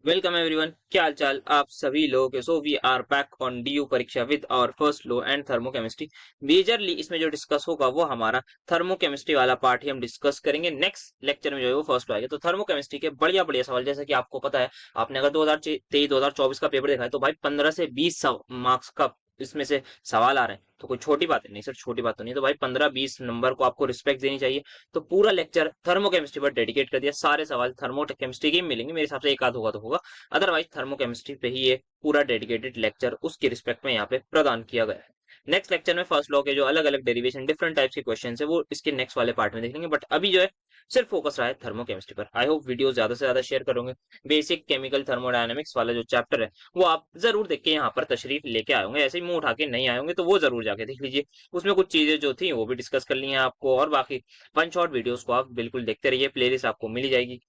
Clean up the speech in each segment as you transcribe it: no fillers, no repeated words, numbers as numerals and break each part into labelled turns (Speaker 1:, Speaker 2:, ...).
Speaker 1: Welcome everyone, क्या हाल चाल आप सभी लोगों के। So we are back on DU परीक्षा विद और first law and thermochemistry. Majorly इसमें जो डिस्कस होगा वो हमारा थर्मोकेमिस्ट्री वाला पार्ट ही हम डिस्कस करेंगे। नेक्स्ट लेक्चर में जो है वो फर्स्ट लो आएगा। तो थर्मोकेमिस्ट्री के बढ़िया बढ़िया सवाल, जैसे कि आपको पता है, आपने अगर 2023-2024 का पेपर देखा है तो भाई 15 से 20 मार्क्स का इसमें से सवाल आ रहे हैं। तो कोई छोटी बात नहीं सर, छोटी बात तो नहीं। तो भाई 15-20 नंबर को आपको रिस्पेक्ट देनी चाहिए। तो पूरा लेक्चर थर्मोकेमिस्ट्री पर डेडिकेट कर दिया। सारे सवाल थर्मोकेमिस्ट्री के ही मिलेंगे, मेरे हिसाब से एक आध होगा तो होगा, अदरवाइज थर्मोकेमिस्ट्री पे ही ये पूरा डेडिकेटेड लेक्चर उसके रिस्पेक्ट में यहाँ पे प्रदान किया गया है। नेक्स्ट लेक्चर में फर्स्ट लॉ के जो अलग अलग डेरिवेशन डिफरेंट टाइप्स के क्वेश्चन है वो इसके नेक्स्ट वाले पार्ट में देखेंगे। बट अभी जो है सिर्फ फोकस रहा है थर्मोकेमिस्ट्री पर। आई होप वीडियो ज्यादा से ज्यादा शेयर करोगे। बेसिक केमिकल थर्मोडायनेमिक्स वाला जो चैप्टर है वो आप जरूर देख के यहाँ पर तशरीफ लेके आए होंगे। ऐसे ही मुंह उठा के नहीं आए होंगे तो वो जरूर जाके देख लीजिए। उसमें कुछ चीजें जो थी वो भी डिस्कस कर ली हैं आपको, और बाकी वन शॉट वीडियोस को आप बिल्कुल देखते रहिए। प्लेलिस्ट आपको मिल जाएगी।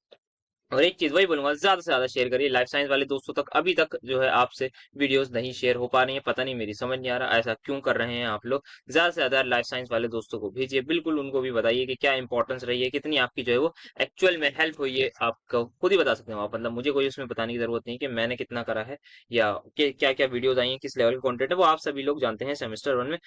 Speaker 1: और एक चीज वही बोलूंगा, ज्यादा से ज्यादा शेयर करिए। लाइफ साइंस वाले दोस्तों तक अभी तक जो है आपसे वीडियोस नहीं शेयर हो पा रही है, पता नहीं, मेरी समझ नहीं आ रहा ऐसा क्यों कर रहे हैं आप लोग। ज्यादा से ज्यादा लाइफ साइंस वाले दोस्तों को भेजिए, बिल्कुल उनको भी बताइए कि क्या इंपॉर्टेंस रही है, कितनी आपकी जो है वो एक्चुअल में हेल्प हुई है। आपको खुद ही बता सकते हो आप, मतलब मुझे कोई उसमें बताने की जरूरत नहीं कि मैंने कितना करा है या क्या क्या वीडियोज आई है, किस लेवल का कंटेंट है, वो आप सभी लोग जानते हैं सेमेस्टर 1 में।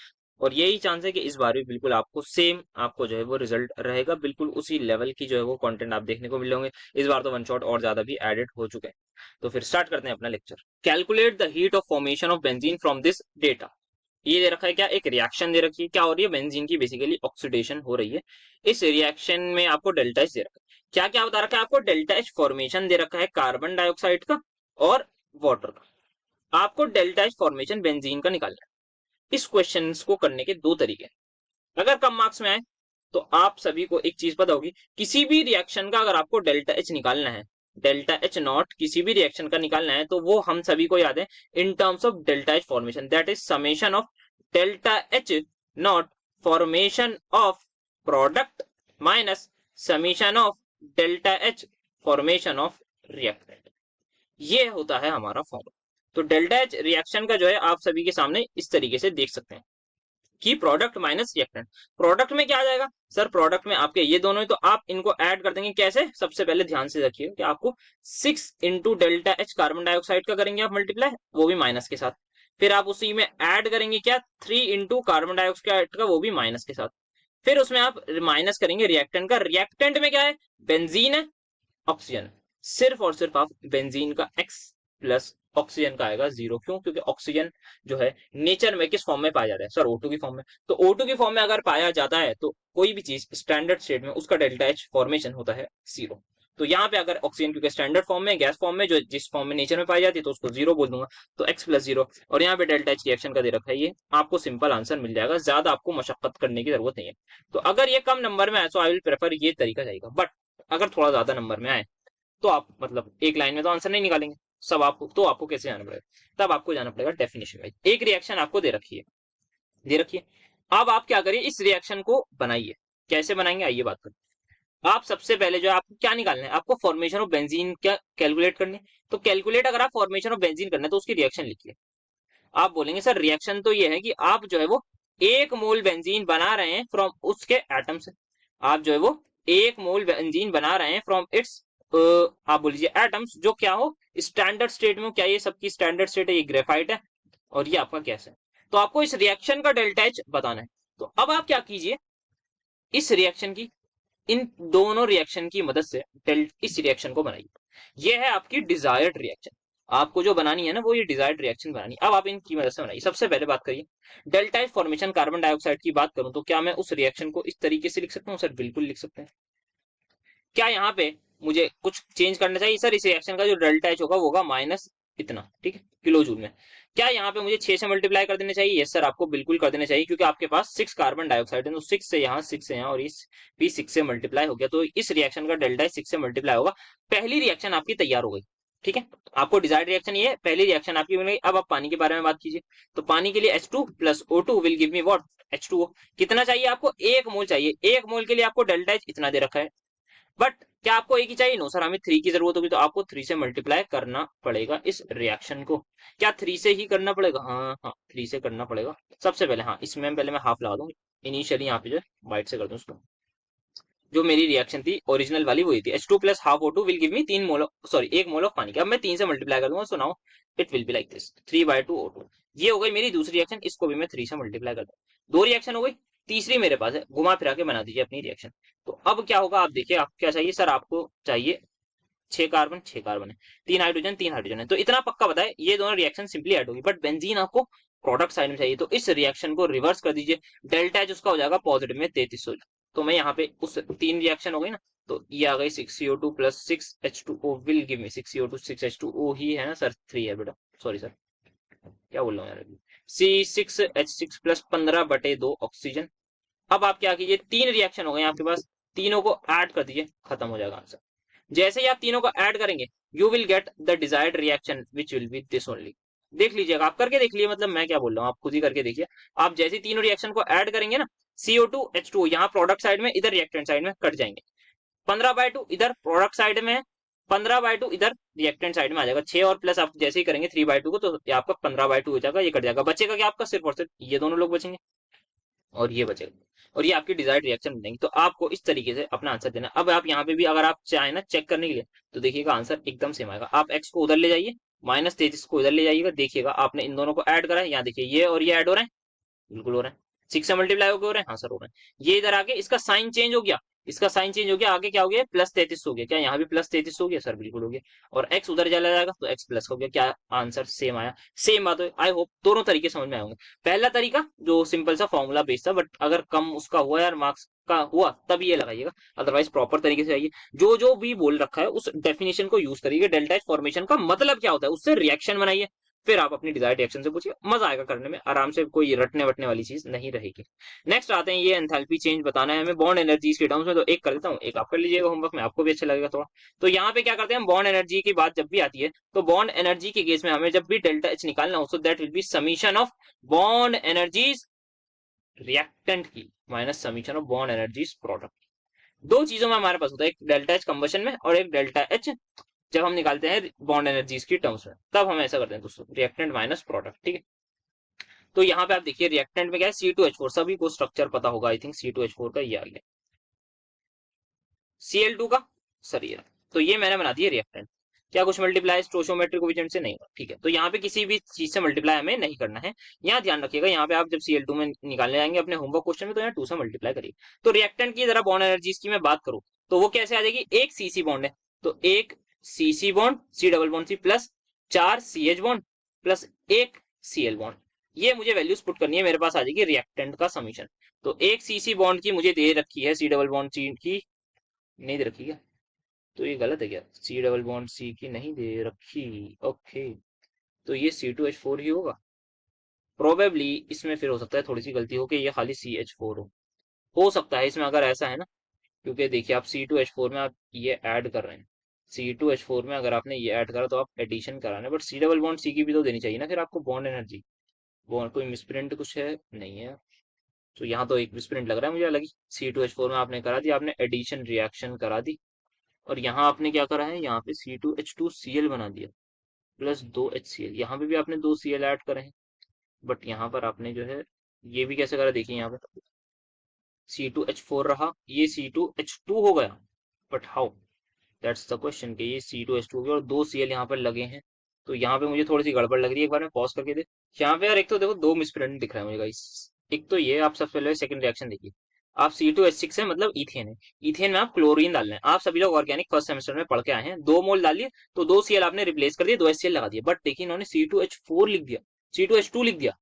Speaker 1: और यही चांस है कि इस बार भी बिल्कुल आपको सेम आपको जो है वो रिजल्ट रहेगा, बिल्कुल उसी लेवल की जो है वो कंटेंट आप देखने को मिलेंगे। इस बार तो वन शॉट और ज्यादा भी एडेड हो चुके हैं। तो फिर स्टार्ट करते हैं अपना lecture. Calculate the heat of formation of benzene from this data. ये दे रखा है क्या, एक रिएक्शन दे रखी है, क्या हो रही है, बेंजीन की बेसिकली ऑक्सीडेशन हो रही है। इस रिएक्शन में आपको डेल्टा एच दे रखा है। क्या क्या बता रखा है आपको, डेल्टा एच फॉर्मेशन दे रखा है कार्बन डाइऑक्साइड का और वाटर का। आपको डेल्टा एच फॉर्मेशन बेंजीन का निकालना है। इस क्वेश्चन को करने के दो तरीके हैं। अगर कम मार्क्स में आए तो आप सभी को एक चीज पता होगी, किसी भी रिएक्शन का अगर आपको डेल्टा एच निकालना है, डेल्टा एच नॉट किसी भी रिएक्शन का निकालना है, तो वो हम सभी को याद है in terms of delta H formation, that is summation of delta H not formation of product minus summation of delta H formation of reactant. ये होता है हमारा फॉर्मूला। तो डेल्टा एच रिएक्शन का जो है आप सभी के सामने इस तरीके से देख सकते हैं कि प्रोडक्ट माइनस रिएक्टेंट। प्रोडक्ट में क्या आ जाएगा सर, प्रोडक्ट में आपके ये दोनों ही, तो आप इनको ऐड कर देंगे कैसे, सबसे पहले ध्यान से रखिए कि आपको 6 into delta H carbon dioxide का करेंगे आप मल्टीप्लाई, वो भी माइनस के साथ। फिर आप उसी में ऐड करेंगे क्या, 3 इंटू कार्बन डाइऑक्साइड का, वो भी माइनस के साथ। फिर उसमें आप माइनस करेंगे रिएक्टेंट का। रिएक्टेंट में क्या है, बेंजीन है, ऑक्सीजन। सिर्फ और सिर्फ आप बेंजीन का एक्स प्लस ऑक्सीजन का आएगा जीरो। क्यों, क्योंकि ऑक्सीजन जो है नेचर में किस फॉर्म में पाया जाता है सर, O2 की फॉर्म में। तो O2 की फॉर्म में अगर पाया जाता है तो कोई भी चीज स्टैंडर्ड स्टेट में उसका डेल्टा एच फॉर्मेशन होता है जीरो। तो यहाँ पे अगर ऑक्सीजन क्योंकि स्टैंडर्ड फॉर्म में, गैस फॉर्म में, जो जिस फॉर्म में नेचर में पाई जाती है, तो उसको जीरो बोल दूंगा। तो एक्स प्लस जीरो, और यहाँ पे डेल्टा एच रिएक्शन का दे रखा है, ये आपको सिंपल आंसर मिल जाएगा, ज्यादा आपको मशक्कत करने की जरूरत नहीं है। तो अगर ये कम नंबर में आए तो आई विल प्रेफर ये तरीका जाएगा। बट अगर थोड़ा ज्यादा नंबर में आए तो आप मतलब एक लाइन में तो आंसर नहीं निकालेंगे सब, आपको तो आपको कैसे जाना पड़ेगा, तब आपको जाना पड़ेगा डेफिनेशन वाइज। एक रिएक्शन आपको दे रखी है। अब आप क्या करिए, इस रिएक्शन को बनाइए। कैसे बनाएंगे आइए बात करें। आप सबसे पहले जो आपको क्या निकालना है, आपको फॉर्मेशन ऑफ बेंजीन क्या कैलकुलेट करनी है। तो कैलकुलेट अगर आप फॉर्मेशन ऑफ बेंजीन करना है तो उसकी रिएक्शन लिखिए। आप बोलेंगे सर रिएक्शन तो ये है कि आप जो है वो 1 मोल बेंजीन बना रहे हैं फ्रॉम उसके एटम से। आप जो है वो 1 मोल बेंजीन बना रहे हैं फ्रॉम इट्स, आप बोल लीजिए एटम्स, जो क्या हो स्टैंडर्ड स्टेट में हो। क्या ये सबकी स्टैंडर्ड स्टेट है, ये ग्रेफाइट है और ये आपका गैस है। तो आपको इस रिएक्शन का डेल्टा एच बताना है। तो अब आप क्या कीजिए, इस रिएक्शन की, इन दोनों रिएक्शन की मदद से इस रिएक्शन को बनाइए। ये है आपकी डिजायर्ड रिएक्शन। आपको जो बनानी है ना वो ये डिजायर्ड रिएक्शन बनानी है। अब आप इनकी मदद से बनाइए। सबसे पहले बात करिए delta H formation carbon dioxide की बात करूं तो क्या मैं उस रिएक्शन को इस तरीके से लिख सकता हूँ सर, बिल्कुल लिख सकते हैं। क्या यहाँ पे मुझे कुछ चेंज करना चाहिए सर, इस रिएक्शन का जो डेल्टा एच होगा वो होगा माइनस इतना, ठीक है, किलो जूल में। क्या यहाँ पे मुझे 6 से मल्टीप्लाई कर देने चाहिए, यस सर आपको बिल्कुल कर देने चाहिए, क्योंकि आपके पास 6 कार्बन डाइऑक्साइड है, तो 6 से यहाँ 6 से यहाँ और इस भी 6 से मल्टीप्लाई हो गया, तो इस रिएक्शन का डेल्टा एच 6 से मल्टीप्लाई होगा। पहली रिएक्शन आपकी तैयार हो गई, ठीक है। आपको डिजायर्ड रिएक्शन ये पहली रिएक्शन आपकी बन गई। अब आप पानी के बारे में बात कीजिए। तो पानी के लिए H2 plus O2 will give me what, H2O। कितना चाहिए आपको, 1 मोल चाहिए। 1 मोल के लिए आपको डेल्टा एच इतना दे रखा है। बट क्या आपको एक ही चाहिए, नो सर हमें 3 की जरूरत होगी, तो आपको 3 से मल्टीप्लाई करना पड़ेगा इस रिएक्शन को। क्या 3 से ही करना पड़ेगा, हाँ हाँ 3 से करना पड़ेगा। सबसे पहले हाँ इसमें पहले मैं हाफ लगा दूंगी इनिशियली, यहाँ पे जो वाइट से कर दूं उसको। जो मेरी रिएक्शन थी ओरिजिनल वाली वही थी, H2 plus half O2 will give me 1 mole of पानी की। अब मैं 3 से मल्टीप्लाई कर दूंगा, so now it will be like this 3/2 O2। ये हो गई मेरी दूसरी रिएक्शन, इसको भी मैं 3 से मल्टीप्लाई कर दूंगा। 2 रिएक्शन हो गई, तीसरी मेरे पास है, घुमा फिरा के बना दीजिए अपनी रिएक्शन। तो अब क्या होगा आप देखिए, आप क्या चाहिए सर, आपको चाहिए 6 कार्बन है, 3 हाइड्रोजन है, तो इतना पक्का बताए ये दोनों रिएक्शन सिंपली ऐड होगी। बट बेंजीन आपको प्रोडक्ट साइड में चाहिए, तो इस रिएक्शन को रिवर्स कर दीजिए, डेल्टा एच उसका हो जाएगा पॉजिटिव में 3300। तो मैं यहाँ पे उस 3 रिएक्शन हो गई ना, तो ये आ गई 6CO2 plus 6H2O will give me 6CO2 6H2O ही है ना सर, 3 है बेटा, सॉरी सर क्या बोल रहा हूँ यार, C6H6 प्लस 15/2 ऑक्सीजन। अब आप क्या कीजिए, 3 रिएक्शन हो गए आपके पास, तीनों को ऐड कर दीजिए, खत्म हो जाएगा आंसर। जैसे ही आप तीनों को ऐड करेंगे, you will get the desired reaction which will be this only. देख लीजिएगा, आप करके देख लीजिए, मतलब मैं क्या बोल रहा हूँ आप खुद ही करके देखिए। आप जैसे तीनों रिएक्शन को ऐड करेंगे ना, CO2 H2O यहाँ प्रोडक्ट साइड में, इधर रिएक्टेंट साइड में कट जाएंगे, 15/2 इधर प्रोडक्ट साइड में है, 15/2 इधर रिएक्टेंट साइड में आ जाएगा, 6 और प्लस आप जैसे ही करेंगे 3/2 को, तो ये आपका 15/2 हो जाएगा, ये कट जाएगा, बचेगा क्या आपका, सिर्फ और सिर्फ ये दोनों लोग बचेंगे और ये बचेगा, और ये आपकी डिजायर्ड रिएक्शन बनेगी। तो आपको इस तरीके से अपना आंसर देना। अब आप यहाँ पे भी अगर आप चाहें ना चेक करने के लिए, तो देखिएगा आंसर एकदम सेम आएगा। आप एक्स को उधर ले जाइए, -33 को इधर ले जाइएगा, देखिएगा आपने इन दोनों को ऐड करा है, यहाँ देखिए ये और ये ऐड हो रहे हैं, बिल्कुल हो रहे हैं, 6 से मल्टीप्लाई हो रहे हैं, हाँ सर हो रहे हैं। ये इधर आके इसका साइन चेंज हो गया, इसका साइन चेंज हो गया, आगे क्या हो गया, +33 हो गया, क्या यहाँ भी +33 हो गया सर, बिल्कुल हो गया। और एक्स उधर चला जाएगा तो एक्स प्लस हो गया, क्या आंसर सेम आया, सेम बात है। आई होप दोनों तरीके समझ में आए होंगे। पहला तरीका जो सिंपल सा फॉर्मूला बेस्ड था, बट अगर कम उसका हुआ यार मार्क्स का हुआ तब ये लगाइएगा, अदरवाइज प्रॉपर तरीके से आइए, जो जो भी बोल रखा है उस डेफिनेशन को यूज करिए। डेल्टा एच फॉर्मेशन का मतलब क्या होता है, उससे रिएक्शन बनाइए, फिर आप अपनी डिजायर्ड रिएक्शन से पूछिए, मजा आएगा करने में आराम से, कोई रटने वटने वाली चीज नहीं रहेगी। नेक्स्ट आते हैं, ये एंथैल्पी चेंज बताना है हमें बॉन्ड एनर्जीज के टर्म्स में, तो एक कर देता हूँ, एक आप कर लीजिएगा होमवर्क में, आपको भी अच्छा लगेगा थोड़ा। तो यहाँ पे क्या करते हैं, बॉन्ड एनर्जी की बात जब भी आती है, तो बॉन्ड एनर्जी के केस में हमें जब भी डेल्टा एच निकालना हो, so that will be summation of bond energies reactant की minus summation of bond energies product. दो चीजों में हमारे पास होता है, एक डेल्टा एच कंबशन में और एक डेल्टा एच जब हम निकालते हैं बॉन्ड एनर्जीज की टर्म्स में, तब हम ऐसा करते हैं दोस्तों, रिएक्टेंट माइनस प्रोडक्ट, ठीक है। तो यहाँ पे आप देखिए रिएक्टेंट में क्या है, C2H4, सभी को स्ट्रक्चर पता होगा आई थिंक, C2H4 का ये आ गया, Cl2 का सर ये, तो ये मैंने बना दिया रिएक्टेंट। क्या कुछ मल्टीप्लाई स्टोइकोमेट्रिक कोएफिशिएंट से नहीं होगा, ठीक है। तो यहाँ पे किसी भी चीज से मल्टीप्लाई हमें नहीं करना है। यहाँ ध्यान रखिएगा, यहाँ पे आप जब Cl2 में निकालने जाएंगे अपने होमवर्क क्वेश्चन में, तो यहाँ 2 से मल्टीप्लाई करिए। तो रिएक्टेंट की जरा बॉन्ड एनर्जीज की मैं बात करूँ, तो वो कैसे आ जाएगी, एक CC बॉन्ड है, तो एक CC bond C plus 4 CH bond plus एक Cl बॉन्ड, ये मुझे वैल्यूज पुट करनी है, मेरे पास आ जाएगी रिएक्टेंट का समीशन। तो एक CC बॉन्ड की मुझे दे रखी है C की, नहीं दे रखी क्या, तो ये गलत है क्या, C की नहीं दे रखी, ओके, तो ये C2H4 ही होगा प्रोबेबली। इसमें फिर हो सकता है थोड़ी सी गलती हो कि ये खाली CH4 हो सकता है इसमें अगर ऐसा है ना, क्योंकि देखिए आप C2H4 में आप ये ऐड कर रहे हैं, C2H4 में अगर आपने ये ऐड करा तो आप एडिशन करा रहे हैं, बट C की भी तो देनी चाहिए ना फिर आपको बॉन्ड एनर्जी। बॉन्ड कोई मिसप्रिंट कुछ है नहीं है, तो यहाँ तो एक मिसप्रिंट लग रहा है मुझे अलग ही। C2H4 में आपने करा दी, आपने एडिशन रिएक्शन करा दी, और यहाँ आपने क्या करा है, यहाँ पे C2H2Cl बना दिया प्लस 2HCl, यहाँ पे भी आपने 2 Cl ऐड करे हैं, बट यहाँ पर आपने जो है ये भी कैसे करा, देखिए यहाँ पे C2H4 रहा, ये C2H2 हो गया, but how, that's the question कि ये C2H2 हो गया और 2 Cl यहाँ पर लगे हैं, तो यहाँ पे मुझे थोड़ी सी गड़बड़ लग रही है, एक बार मैं पॉज करके दे। यहाँ पे यार एक तो देखो दो मिसप्रिंट दिख रहा है मुझे गाइस, एक तो ये आप सबसे पहले सेकंड रिएक्शन देखिए, आप C2H6 है मतलब इथेन है, इथेन में आप क्लोरीन डाल रहे हैं, आप सभी लोग ऑर्गेनिक फर्स्ट सेमेस्टर में पढ़ के आए हैं, 2 मोल डालिए तो 2 Cl आपने रिप्लेस कर दिया, 2 HCl लगा दिया, बट देखिए इन्होंने C2H4 लिख दिया, C2H2 लिख दिया,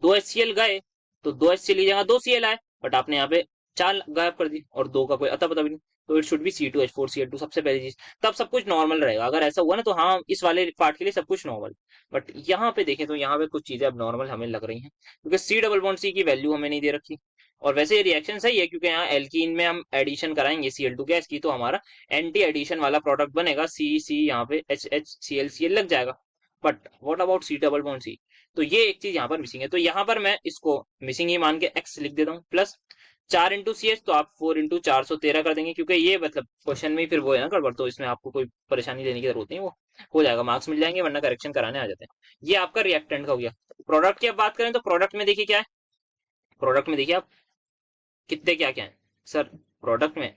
Speaker 1: 2 HCl गए तो 2 HCl की जगह 2 Cl आए, बट आपने यहाँ पे 4 गायब कर दी और 2 का कोई अता पता भी नहीं, तो it should be C2H4 Cl2 सबसे पहली चीज, तब सब कुछ नॉर्मल रहेगा। अगर ऐसा हुआ ना तो हाँ इस वाले पार्ट के लिए सब कुछ नॉर्मल, बट यहाँ पे देखें तो यहाँ पे कुछ चीजें अब नॉर्मल हमें लग रही हैं, क्योंकि C की वैल्यू हमें नहीं दे रखी। और वैसे ये रिएक्शन सही है, क्योंकि यहाँ एल्कीन में हम एडिशन कराएंगे Cl2 गैस की, तो हमारा एंटी एडिशन वाला प्रोडक्ट बनेगा, C यहाँ पे HCl लग जाएगा। बट व्हाट अबाउट C, तो ये एक चीज यहाँ पर मिसिंग है, तो यहाँ पर मैं इसको मिसिंग ही मान के x लिख देता हूँ, प्लस 4 इंटू CH, तो आप 4 इंटू 413 कर देंगे, क्योंकि ये मतलब क्वेश्चन में ही फिर वो है ना गड़बड़, तो इसमें आपको कोई परेशानी लेने की जरूरत नहीं, वो हो जाएगा, मार्क्स मिल जाएंगे, वरना करेक्शन कराने आ जाते हैं। ये आपका रिएक्टेंट का हो गया। प्रोडक्ट की अब बात करें तो प्रोडक्ट में देखिए क्या है, प्रोडक्ट में देखिए आप कितने क्या क्या है सर, प्रोडक्ट में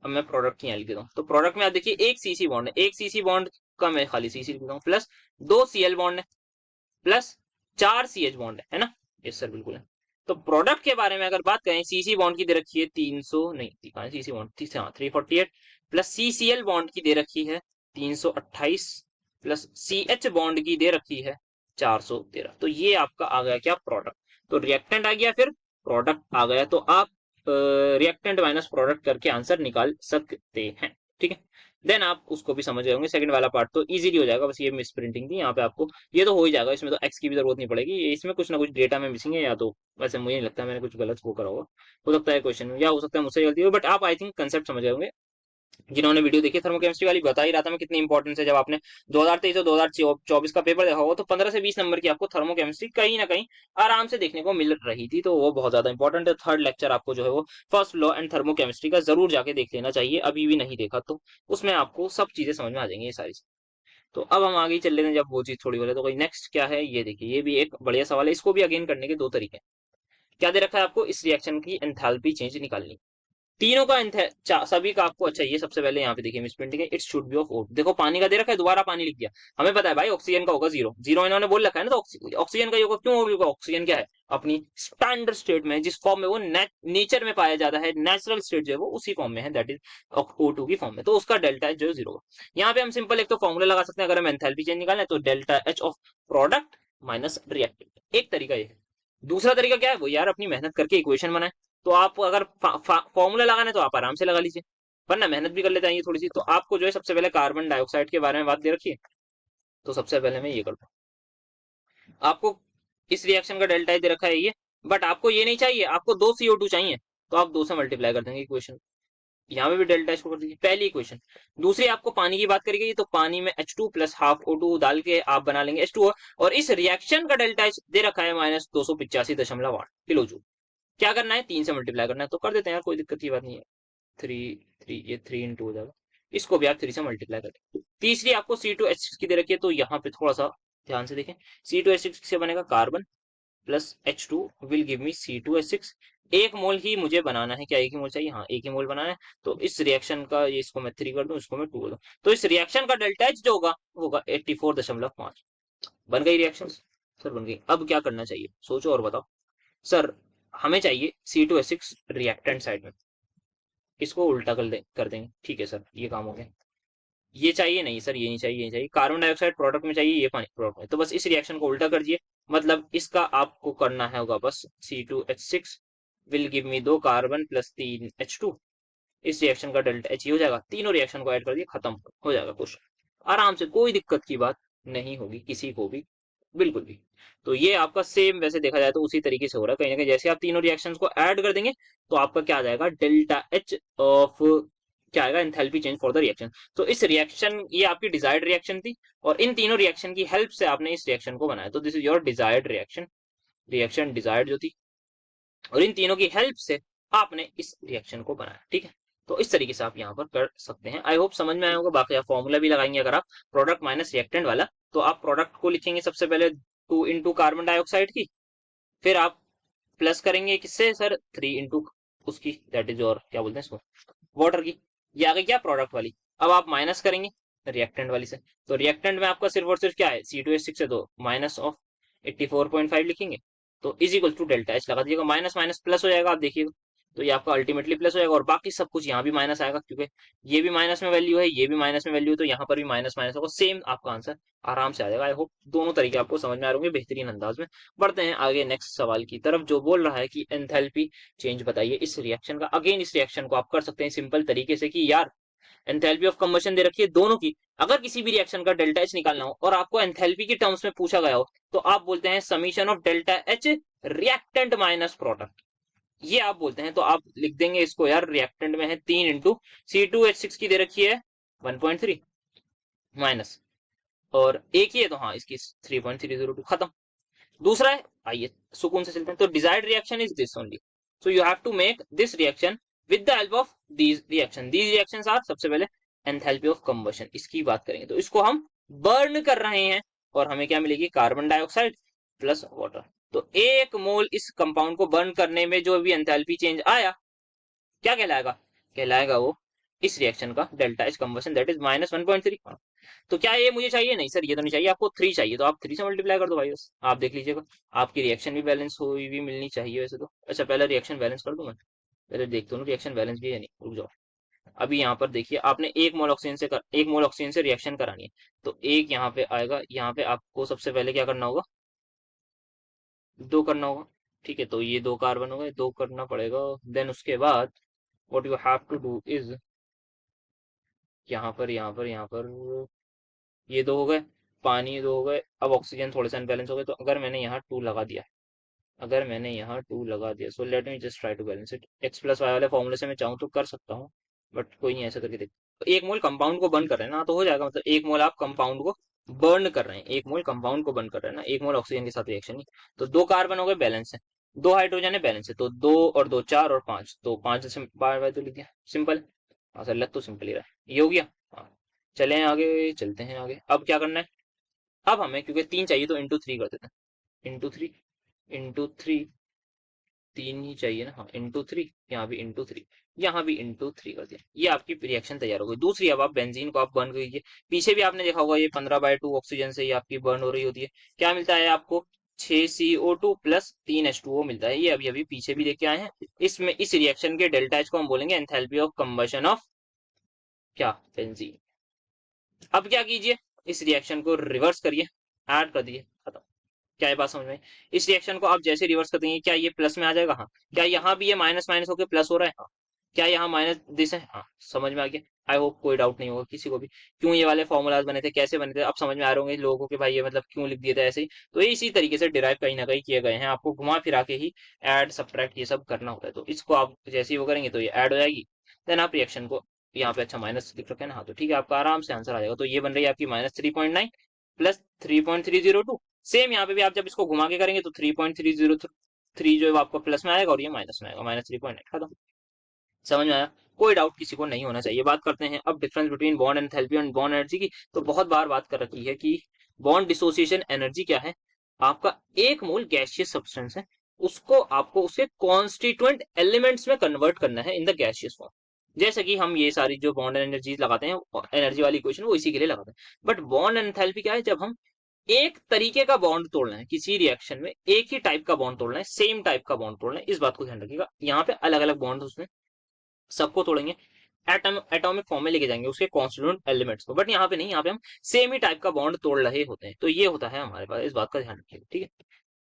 Speaker 1: अब मैं प्रोडक्ट यहाँ लिख देता हूँ। तो प्रोडक्ट में आप देखिए एक सीसी बॉन्ड है, एक सीसी बॉन्ड का मैं खाली सीसी लिख देता हूँ, प्लस 2 सीएल बॉन्ड है, प्लस 4 सीएच बॉन्ड है ना। यस सर बिल्कुल है। तो प्रोडक्ट के बारे में अगर बात करें, सीसी बॉन्ड की दे रखी है 300 नहीं, CC bond 348 plus CCL bond की दे रखी है 328 प्लस सीएच बॉन्ड की दे रखी है 413। तो ये आपका आ गया क्या, प्रोडक्ट। तो रिएक्टेंट आ गया, फिर प्रोडक्ट आ गया, तो आप रिएक्टेंट माइनस प्रोडक्ट करके आंसर निकाल सकते हैं। ठीक है, देन आप उसको भी समझ गए होंगे। सेकंड वाला पार्ट तो इजीली हो जाएगा, बस ये मिस प्रिंटिंग थी यहाँ पे आपको, ये तो हो ही जाएगा, इसमें तो एक्स की भी जरूरत नहीं पड़ेगी। इसमें कुछ ना कुछ डेटा में मिसिंग है, या तो वैसे मुझे नहीं लगता मैंने कुछ गलत वो करा होगा, हो सकता है क्वेश्चन में, या हो सकता है मुझसे गलती हो, बट आप आई थिंक कंसेप्ट समझ गए होंगे। जिन्होंने वीडियो देखी थर्मोकेमिस्ट्री वाली, बता ही रहा था मैं कितनी इंपॉर्टेंस है। जब आपने 2023 और 2024 का पेपर देखा होगा तो 15 से 20 नंबर की आपको थर्मोकेमिस्ट्री कहीं ना कहीं आराम से देखने को मिल रही थी, तो वो बहुत ज्यादा इंपॉर्टेंट है। थर्ड लेक्चर आपको जो है वो फर्स्ट लॉ एंड थर्मोकेमिस्ट्री का जरूर जाके देख लेना चाहिए, अभी भी नहीं देखा तो उसमें आपको सब चीजें समझ में आ जाएंगी, ये सारी। तो अब हम आगे चल लेते हैं, जब वो चीज थोड़ी बोले तो कोई नेक्स्ट क्या है ये देखिए, ये भी एक बढ़िया सवाल है। इसको भी अगेन करने के दो तरीके हैं। क्या दे रखा है आपको, इस रिएक्शन की एंथैल्पी चेंज निकालनी, तीनों का सभी का आपको। अच्छा, ये सबसे पहले यहाँ पे देखिए मिस प्रिंटिंग है, it should be of O। देखो पानी का दे रखा है, दोबारा पानी लिख दिया। हमें पता है भाई ऑक्सीजन का होगा जीरो, जीरो इन्होंने बोल रखा है ना, तो ऑक्सीजन का ही होगा। क्यों होगा, ऑक्सीजन क्या है, अपनी स्टैंडर्ड स्टेट में जिस फॉर्म में वो नेचर में पाया जाता है, नेचुरल स्टेट जो है वो उसी फॉर्म में है, दैट इज O2 की फॉर्म में, तो उसका डेल्टा जो है जीरो होगा। यहाँ पे हम सिंपल एक तो फॉर्मूला लगा सकते हैं, अगर हम एंथैल्पी चेंज निकालना है तो delta H of product minus reactant, एक तरीका ये है। दूसरा तरीका क्या है, वो यार अपनी मेहनत करके इक्वेशन बनाए। तो आप अगर फॉर्मूला लगाना है तो आप आराम से लगा लीजिए, वरना मेहनत भी कर लेते हैं थोड़ी सी। तो आपको जो है सबसे पहले कार्बन डाइऑक्साइड के बारे में बात दे रखी है, तो सबसे पहले मैं ये करता हूँ। आपको इस रिएक्शन का डेल्टा दे रखा है ये, बट आपको ये नहीं चाहिए, आपको 2 CO2 चाहिए, तो आप 2 से मल्टीप्लाई कर देंगे इक्वेशन। यहाँ पे भी डेल्टा इसको कर दीजिए, पहली इक्वेशन। दूसरी आपको पानी की बात करी गई, तो पानी में H2 प्लस हाफ O2 डाल के आप बना लेंगे H2O, और इस रिएक्शन का डेल्टा दे रखा है -285.8 किलो जूल। क्या करना है, 3 से मल्टीप्लाई करना है, तो कर देते हैं यार, कोई दिक्कत की बात नहीं है। 3 ये 3 इंटू हो जाएगा, इसको भी आप 3 से मल्टीप्लाई करें। तीसरी आपको C2H6 की दे रखी है, तो यहाँ पे थोड़ा सा ध्यान से देखें। C2H6 से बनेगा carbon plus H2 will give me C2H6। एक मोल ही मुझे बनाना है, क्या एक ही मोल चाहिए, हाँ एक ही मोल बनाना है। तो इस रिएक्शन का ये, इसको मैं 3 कर दूं, इसको मैं 2 कर दूं, तो इस रिएक्शन का डेल्टा H जो होगा 84.5। बन गई रिएक्शन सर, बन गई। अब क्या करना चाहिए, सोचो और बताओ सर। हमें चाहिए C2H6 रिएक्टेंट साइड में, इसको उल्टा कर देंगे। ठीक है सर, ये काम हो गया। ये चाहिए नहीं सर, ये नहीं चाहिए, ये चाहिए। कार्बन डाइऑक्साइड प्रोडक्ट में चाहिए, ये पानी प्रोडक्ट में, तो बस इस रिएक्शन को उल्टा कर दिए। मतलब इसका आपको करना है होगा बस C2H6 will give me 2 carbon plus 3 H2। इस रिएक्शन का डेल्टा H हो जाएगा, तीनों रिएक्शन को ऐड कर दिए, खत्म हो जाएगा क्वेश्चन आराम से, कोई दिक्कत की बात नहीं होगी किसी को भी, बिल्कुल भी। तो ये आपका सेम वैसे देखा जाए तो उसी तरीके से हो रहा है, कहीं ना कहीं जैसे आप तीनों रिएक्शंस को ऐड कर देंगे तो आपका क्या आ जाएगा, डेल्टा H ऑफ क्या आएगा, enthalpy change for the reaction. तो इस रिएक्शन, ये आपकी डिजायर्ड रिएक्शन थी, और इन तीनों रिएक्शन की हेल्प से आपने इस रिएक्शन को बनाया, तो this is your desired reaction, reaction desired जो थी, और इन तीनों की हेल्प से आपने इस रिएक्शन को बनाया। ठीक है, तो इस तरीके से आप यहाँ पर कर सकते हैं। आई होप समझ में आया होगा। बाकी आप फॉर्मूला भी लगाएंगे अगर आप प्रोडक्ट माइनस रिएक्टेंट वाला, तो आप प्रोडक्ट को लिखेंगे सबसे पहले 2 इंटू कार्बन डाइऑक्साइड की, फिर आप प्लस करेंगे किससे सर, 3 इंटू उसकी, दैट इज और क्या बोलते हैं इसको, वाटर की। ये आ गई क्या, प्रोडक्ट वाली। अब आप माइनस करेंगे रिएक्टेंट वाली से, तो रिएक्टेंट में आपका सिर्फ और सिर्फ क्या है, C2H6 है, तो माइनस ऑफ 84.5 लिखेंगे, तो is equal to delta H लगा दीजिएगा, माइनस माइनस प्लस हो जाएगा, आप देखिएगा। तो ये आपका अल्टीमेटली प्लस हो जाएगा, और बाकी सब कुछ यहाँ भी माइनस आएगा, क्योंकि ये भी माइनस में वैल्यू है, ये भी माइनस में वैल्यू है, तो यहाँ पर भी माइनस माइनस होगा, सेम आपका आंसर आराम से आ जाएगा। आई होप दोनों तरीके आपको समझ में आ रहे होंगे बेहतरीन अंदाज में। बढ़ते हैं आगे नेक्स्ट सवाल की तरफ, जो बोल रहा है कि एंथैल्पी चेंज बताइए इस रिएक्शन का। अगेन इस रिएक्शन को आप कर सकते हैं सिंपल तरीके से कि यार एंथैल्पी ऑफ कंबशन दे रखी है दोनों की, अगर किसी भी रिएक्शन का डेल्टा H निकालना हो और आपको एंथैल्पी की टर्म्स में पूछा गया हो, तो आप बोलते हैं summation of delta H reactant minus product, ये आप बोलते हैं। तो आप लिख देंगे इसको यार, रिएक्टेंट में है 3 इंटू C2H6 की दे रखी है 1.3 माइनस, और एक ही है तो हाँ इसकी 3.302, खत्म। दूसरा है, आइए सुकून से चलते हैं। तो desired reaction is this only, so you have to make this reaction with the help of these reactions are, सबसे पहले एंथैल्पी ऑफ कंबशन, इसकी बात करेंगे। तो इसको हम बर्न कर रहे हैं, और हमें क्या मिलेगी, कार्बन डाइऑक्साइड प्लस वाटर। तो 1 मोल इस कंपाउंड को बर्न करने में जो भी एंथैल्पी चेंज आया, क्या कहलाएगा, कहलाएगा वो इस रिएक्शन का delta H combustion that is -1.3। तो क्या ये मुझे चाहिए? नहीं सर, ये तो नहीं चाहिए, आपको 3 चाहिए, तो आप 3 से मल्टीप्लाई कर दो भाई, बस आप देख लीजिएगा। आपकी रिएक्शन भी बैलेंस हुई भी मिलनी चाहिए वैसे तो। अच्छा पहले रिएक्शन बैलेंस कर दूं मैं, पहले देखता हूँ रिएक्शन बैलेंस भी है या नहीं, रुक जाओ। अभी यहाँ पर देखिए, आपने एक मोल ऑक्सीजन से रिएक्शन करानी है, तो एक यहाँ पे आएगा, यहाँ पे आपको सबसे पहले क्या करना होगा, 2 करना होगा। ठीक है, तो ये 2 कार्बन हो गए, 2 करना पड़ेगा। देन उसके बाद what you have to do is, यहाँ पर ये 2 हो गए, पानी 2 हो गए, अब ऑक्सीजन थोड़े से अनबैलेंस हो गए, तो अगर मैंने यहाँ 2 लगा दिया, so let me just try to balance it. X plus Y वाले फॉर्मूले से मैं चाहूँ तो कर सकता हूँ, बट कोई नहीं, ऐसा करके देख। तो एक मोल कंपाउंड को बर्न कर रहे हैं ना, तो हो जाएगा, मतलब एक मोल आप कंपाउंड को बर्न कर रहे हैं, एक मोल कंपाउंड को बर्न कर रहे हैं ना, एक मोल ऑक्सीजन के साथ रिएक्शन नहीं। तो 2 कार्बन हो गए, बैलेंस है, 2 हाइड्रोजन है, बैलेंस है, तो 2 और 2 4 और 5, तो 5 से बार बार तो लिख दिया, सिंपल। हाँ सर, लग तो सिंपल ही रहा है, ये हो गया। हाँ, चलें आगे, चलते हैं आगे। अब क्या करना है, अब हमें क्योंकि 3 चाहिए तो इंटू 3 कर देते हैं, इंटू 3 3 ही चाहिए ना, हाँ इंटू 3, यहाँ भी इंटू 3, यहाँ भी इंटू 3 कर दिया। ये आपकी रिएक्शन तैयार हो गई। दूसरी, अब आप बेंजीन को आप बर्न कीजिए, पीछे भी आपने देखा होगा, ये 15/2 ऑक्सीजन से ये आपकी बर्न हो रही होती है। क्या मिलता है आपको, 6CO2 प्लस 3H2O मिलता है। ये अभी अभी पीछे भी लेके आए हैं। इसमें इस रिएक्शन के डेल्टा एच को हम बोलेंगे एंथैल्पी ऑफ कंबशन ऑफ क्या, बेंजीन। अब क्या कीजिए, इस रिएक्शन को रिवर्स करिए, ऐड कर दिए, खत्म। क्या ये बात समझ में आई? इस रिएक्शन को आप जैसे रिवर्स कर देंगे, क्या ये प्लस में आ जाएगा? हाँ। क्या यहाँ भी ये माइनस माइनस होकर प्लस हो रहा है? हाँ। क्या यहाँ माइनस दिस है? हाँ, समझ में आ गया। आई होप कोई डाउट नहीं होगा किसी को भी, क्यों ये वाले फॉर्मूलाज बने थे, कैसे बने थे, अब समझ में आ रहे होंगे लोगों को कि भाई ये मतलब क्यों लिख दिए थे ऐसे ही। तो ये इसी तरीके से डिराइव कहीं ना कहीं किए गए हैं, आपको घुमा फिरा के ही ऐड सब्ट्रैक्ट ये सब करना होता है। तो इसको आप जैसे ही वो करेंगे तो ये ऐड हो जाएगी। देन आप रिएक्शन को यहाँ पे, अच्छा माइनस लिख रखे हैं ना, हाँ तो ठीक है, आपका आराम से आंसर आ जाएगा। तो ये बन रही है आपकी -3.9 प्लस 3.302। सेम यहाँ पे भी आप जब इसको घुमा के करेंगे तो 3.303 जो है वो आपको प्लस में आएगा, और ये माइनस में आएगा, -3.8, खत्म। समझ में आया? कोई डाउट किसी को नहीं होना चाहिए। बात करते हैं अब difference between bond enthalpy and bond energy की। तो बहुत बार बात कर रखी है कि बॉन्ड डिसोसिएशन एनर्जी क्या है, आपका एक मोल गैसियस सब्सटेंस है, उसको आपको उसके कॉन्स्टिट्यूएंट एलिमेंट्स में कन्वर्ट करना है इन द गैसियस फॉर्म। जैसे कि हम ये सारी जो बॉन्ड एनर्जी लगाते हैं, एनर्जी वाली इक्वेशन, वो इसी के लिए लगाते हैं। बट बॉन्ड एंथैल्पी क्या है, जब हम एक तरीके का बॉन्ड तोड़ना है किसी रिएक्शन में, एक ही टाइप का बॉन्ड तोड़ना है, सेम टाइप का बॉन्ड तोड़ना है, इस बात को ध्यान रखिएगा। यहाँ पे अलग अलग बॉन्ड उसमें सबको तोड़ेंगे, एटॉमिक फॉर्म में लेके जाएंगे उसके कॉन्स्टिट्यूएंट एलिमेंट्स को, बट यहाँ पे नहीं, यहाँ पे हम सेम ही टाइप का बॉन्ड तोड़ रहे होते हैं। तो ये होता है हमारे पास, इस बात का ध्यान रखिएगा, ठीक है।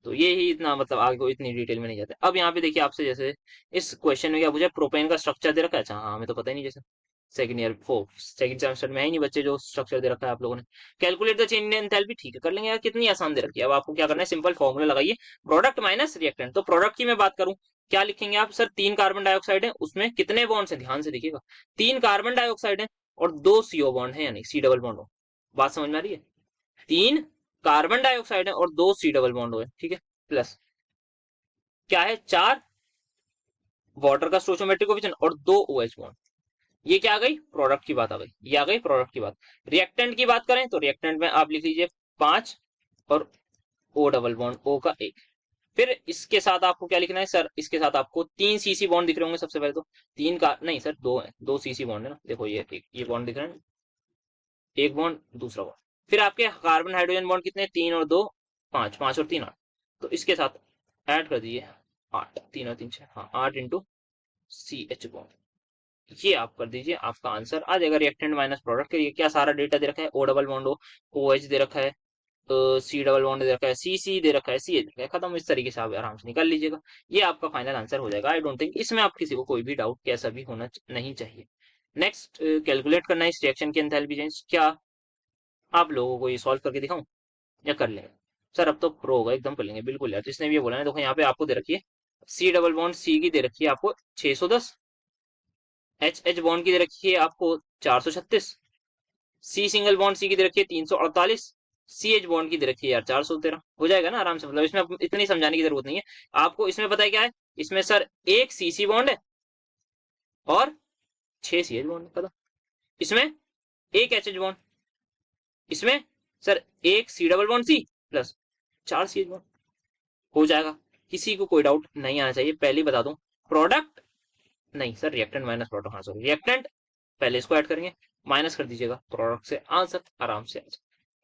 Speaker 1: तो ये ही इतना, मतलब आगे को इतनी डिटेल में नहीं जाते। अब यहाँ पे देखिए आपसे, जैसे इस क्वेश्चन में क्या पूछा, प्रोपेन का स्ट्रक्चर दे रखा है। अच्छा हाँ, हमें तो पता ही नहीं, जैसे सेकंड सेमेस्टर में है ही नहीं बच्चे, जो स्ट्रक्चर दे रखा है आप लोगों ने। Calculate the change in enthalpy, ठीक है कर लेंगे यार, कितनी आसान दे रखी है। अब आपको क्या करना है, सिंपल फॉर्मूला लगाइए, प्रोडक्ट माइनस रिएक्टेंट। तो प्रोडक्ट की मैं बात करूं, क्या लिखेंगे आप सर, 3 कार्बन डाइऑक्साइड है, उसमें कितने बॉन्ड्स हैं, ध्यान से देखिएगा, 3 कार्बन डाइऑक्साइड है और 2 CO बॉन्ड है, यानी C डबल बॉन्ड हो। बात समझ में आ रही है? 3 कार्बन डाइऑक्साइड है और 2 C डबल बॉन्ड हो, ठीक है, प्लस क्या है, 4 वाटर का स्टोइचोमेट्रिक कोएफिशिएंट और 2 OH बॉन्ड। ये क्या आ गई, प्रोडक्ट की बात आ गई, ये आ गई प्रोडक्ट की बात। रिएक्टेंट की बात करें तो रिएक्टेंट में आप लिख लीजिए 5 और O डबल बॉन्ड, O का 1। फिर इसके साथ आपको क्या लिखना है सर, इसके साथ आपको 3 CC बॉन्ड दिख रहे होंगे सबसे पहले तो। 3 का नहीं सर, 2 है, 2 CC बॉन्ड है ना, देखो ये बॉन्ड दिख रहे हैं, एक बॉन्ड दूसरा बॉन्ड। फिर आपके कार्बन हाइड्रोजन बॉन्ड कितने, 3 और 2 5, 5 और 3 8। तो इसके साथ ऐड कर दीजिए 8, 3 और 3 6, हाँ 8 इंटू CH बॉन्ड। ये आप कर दीजिए, आपका आंसर आ जाएगा। रिएक्टेंट माइनस प्रोडक्ट के लिए क्या सारा डेटा दे रखा है, O डबल बॉन्ड हो, OH दे रखा है, C डबल बॉन्ड दे रखा है, CC दे रखा है, CH दे रखा है, खत्म। इस तरीके से आप आराम से निकाल लीजिएगा, ये आपका फाइनल आंसर हो जाएगा। आई डोंट थिंक इसमें आप किसी को कोई भी डाउट कैसा भी होना नहीं चाहिए। नेक्स्ट कैलकुलेट करना है इस रिएक्शन की एंथैल्पी चेंज। क्या आप लोगों को ये सॉल्व करके दिखाऊं या कर लेंगे? सर अब तो प्रो होगा, एकदम कर लेंगे बिल्कुल यार, जिसने भी ये बोला ना, देखो यहाँ पे आपको दे रखी है C डबल बॉन्ड C की दे रखी है आपको 610, एच बॉन्ड की दे रखी है आपको 436, सी सिंगल बॉन्ड सी की दे रखी है 348, सी एच बॉन्ड की दे रखी है यार 413। हो जाएगा ना आराम से, मतलब इसमें इतनी समझाने की जरूरत नहीं है आपको। इसमें पता है क्या है, इसमें सर एक CC बॉन्ड है और 6 CH बॉन्ड, पता। इसमें एक एच बॉन्ड, इसमें सर एक C double bond C plus 4 CH bond. हो जाएगा, किसी को कोई डाउट नहीं आना चाहिए, पहले ही बता दूं। प्रोडक्ट नहीं सर, रिएक्टेंट माइनस प्रोडक्ट, हाँ सॉरी, रिएक्टेंट पहले इसको ऐड करेंगे, माइनस कर दीजिएगा, प्रोडक्ट से आंसर आराम से आंसर।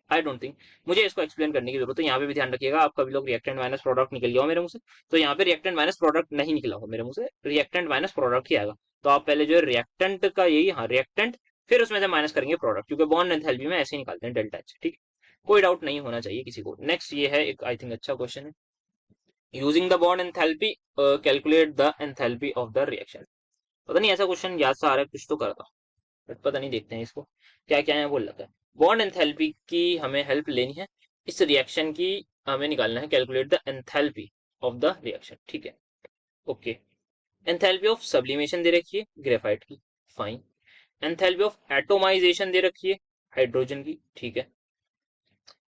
Speaker 1: आई डोंट थिंक मुझे इसको एक्सप्लेन करने की जरूरत है। यहाँ पे भी ध्यान रखिएगा, आप कभी लोग रिएक्टेंट माइनस प्रोडक्ट निकल गया हो मेरे मुंह से, तो यहाँ पे रिएक्टेंट माइनस प्रोडक्ट नहीं निकला हो मेरे मुंह से, रिएक्टेंट माइनस प्रोडक्ट ही आएगा। तो आप पहले जो है रिएक्टेंट का यही, हाँ रिएक्टेंट, फिर उसमें से माइनस करेंगे प्रोडक्ट, क्योंकि बॉन्ड एंथैल्पी में ऐसे ही निकालते हैं डेल्टा एच। ठीक, कोई डाउट नहीं होना चाहिए किसी को। नेक्स्ट ये है एक आई थिंक अच्छा क्वेश्चन है, using the bond enthalpy calculate the enthalpy of the reaction. पता नहीं ऐसा क्वेश्चन याद से आ रहा है, कुछ तो करता, बट पता नहीं, देखते हैं इसको क्या क्या है बोल रखा है। बॉन्ड एंथैल्पी की हमें हेल्प लेनी है, इस रिएक्शन की हमें निकालना है, calculate the enthalpy of the reaction. ठीक है, ओके। एंथैल्पी ऑफ सब्लिमेशन दे रखी है ग्रेफाइट की, फाइन। एंथैल्पी ऑफ एटोमाइजेशन दे रखी है हाइड्रोजन की, ठीक है।